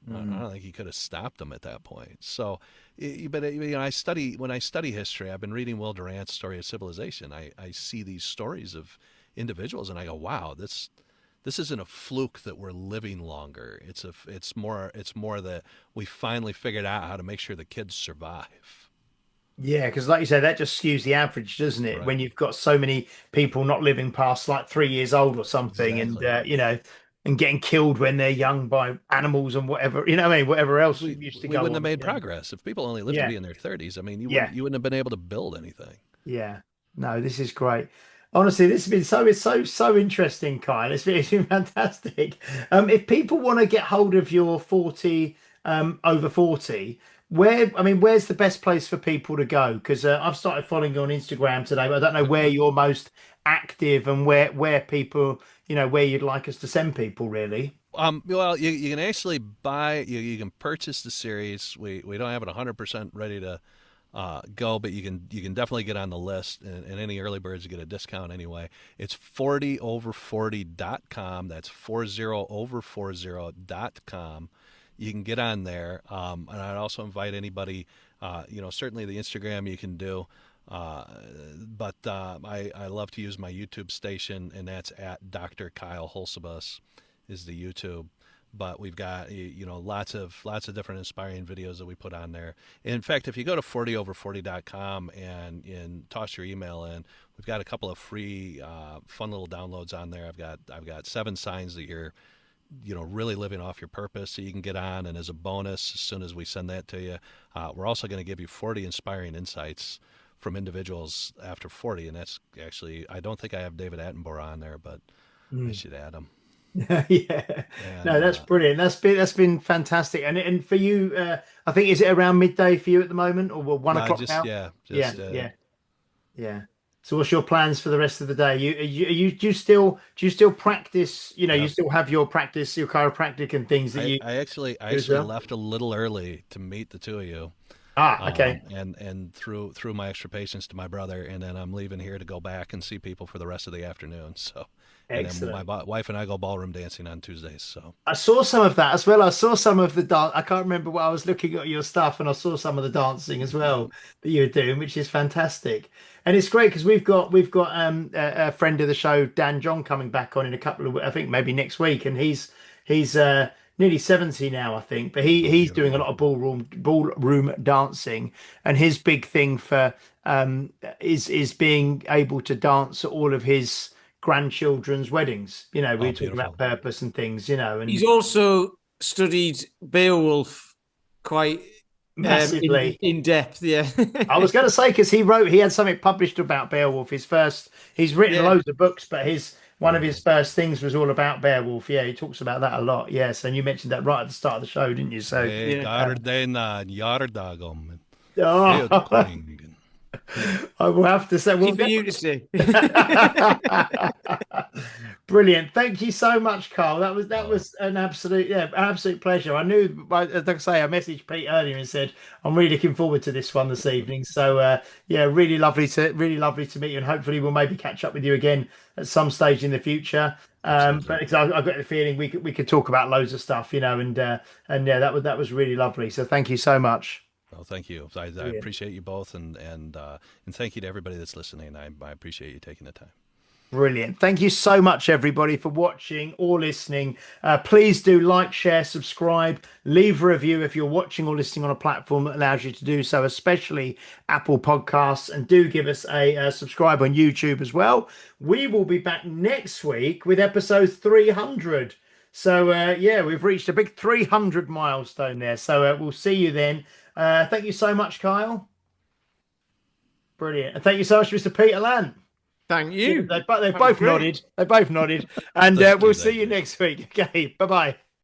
I don't think he could have stopped them at that point. So, when I study history, I've been reading Will Durant's Story of Civilization. I see these stories of individuals, and I go, wow, this isn't a fluke that we're living longer. It's more that we finally figured out how to make sure the kids survive. Yeah, because like you said, that just skews the average, doesn't it? Right. When you've got so many people not living past like 3 years old or something, and Exactly. and getting killed when they're young by animals and whatever, what I mean, whatever else We used to we go wouldn't have on. made progress if people only lived to Yeah, be in their 30s. I mean, yeah, you wouldn't have been able to build anything. yeah. No, this is great. Honestly, this has been so interesting, Kyle. It's been fantastic. If people want to get hold of your 40 over 40, where's the best place for people to go? Because I've started following you on Instagram today, but I don't know where you're most active and where people, where you'd like us to send people, really. Well, you can actually buy, you can purchase the series. We don't have it 100% ready to go, but you can definitely get on the list, and any early birds get a discount anyway. It's 40over40.com. That's 40over40.com. You can get on there, and I'd also invite anybody. Certainly the Instagram you can do. But I love to use my YouTube station, and that's at Dr. Kyle Hulsebus is the YouTube. But we've got lots of different inspiring videos that we put on there. In fact, if you go to 40over40.com and toss your email in, we've got a couple of free fun little downloads on there. I've got 7 signs that you're really living off your purpose, so you can get on. And as a bonus, as soon as we send that to you, we're also going to give you 40 inspiring insights from individuals after 40. And that's actually, I don't think I have David Attenborough on there, but I should add him. Yeah, no, And that's brilliant. That's been fantastic. And for you, I think, is it around midday for you at the moment, or 1 o'clock just, now? yeah, Yeah, just yeah, yeah. So what's your plans for the rest of the day? Do you still practice? You yep. still have your practice, your chiropractic and things that I, you I actually I do as actually well? left a little early to meet the two of you, Okay, and through my extra patience to my brother, and then I'm leaving here to go back and see people for the rest of the afternoon. So, and then my excellent. wife and I go ballroom dancing on Tuesdays. So, I saw some of that as well. I saw some of the dance. I can't remember what I was looking at your stuff, and I saw some of the dancing as well that you were doing, which is fantastic. And it's great because we've got a friend of the show, Dan John, coming back on in a couple of, I think maybe next week, and he's nearly 70 now, I think, but oh, he's doing a beautiful. lot of ballroom dancing, and his big thing for is being able to dance at all of his grandchildren's weddings. Oh, We're talking about beautiful. purpose and things, He's and also studied Beowulf quite in massively. in depth. Yeah, I was going to say because he had something published about Beowulf. He's written yeah. loads of books, but his one of his Beautiful. first things was all about Beowulf. Yeah, he talks about that a lot. Yes, and you mentioned that right at the start of the show, didn't you? So, Hey, Yeah. uh, Garden Yardagum, Ed oh, Quang. I will have to say, Easy well, for you to say. brilliant. Thank you so much, Carl. That Oh, was an absolute pleasure. I knew, like I say, I messaged Pete earlier and said I'm really looking forward to this one this evening. So yeah, really lovely to meet you, and hopefully we'll maybe catch up with you again at some stage in the future. absolutely. But I've got the feeling we could talk about loads of stuff, and yeah, that was really lovely. So thank you so much. Well, thank you. I Brilliant. appreciate you both, and thank you to everybody that's listening. I appreciate you taking the time. Brilliant. Thank you so much, everybody, for watching or listening. Please do like, share, subscribe, leave a review if you're watching or listening on a platform that allows you to do so, especially Apple Podcasts. And do give us a subscribe on YouTube as well. We will be back next week with episode 300. So, yeah, we've reached a big 300 milestone there. So, we'll see you then. Thank you so much, Kyle. Brilliant. And thank you so much, Mr. Peter Lant. Thank Yeah, you. they've That was both great. nodded. They both nodded. And Thank we'll you. see Thank you you. next week. Okay. Bye bye.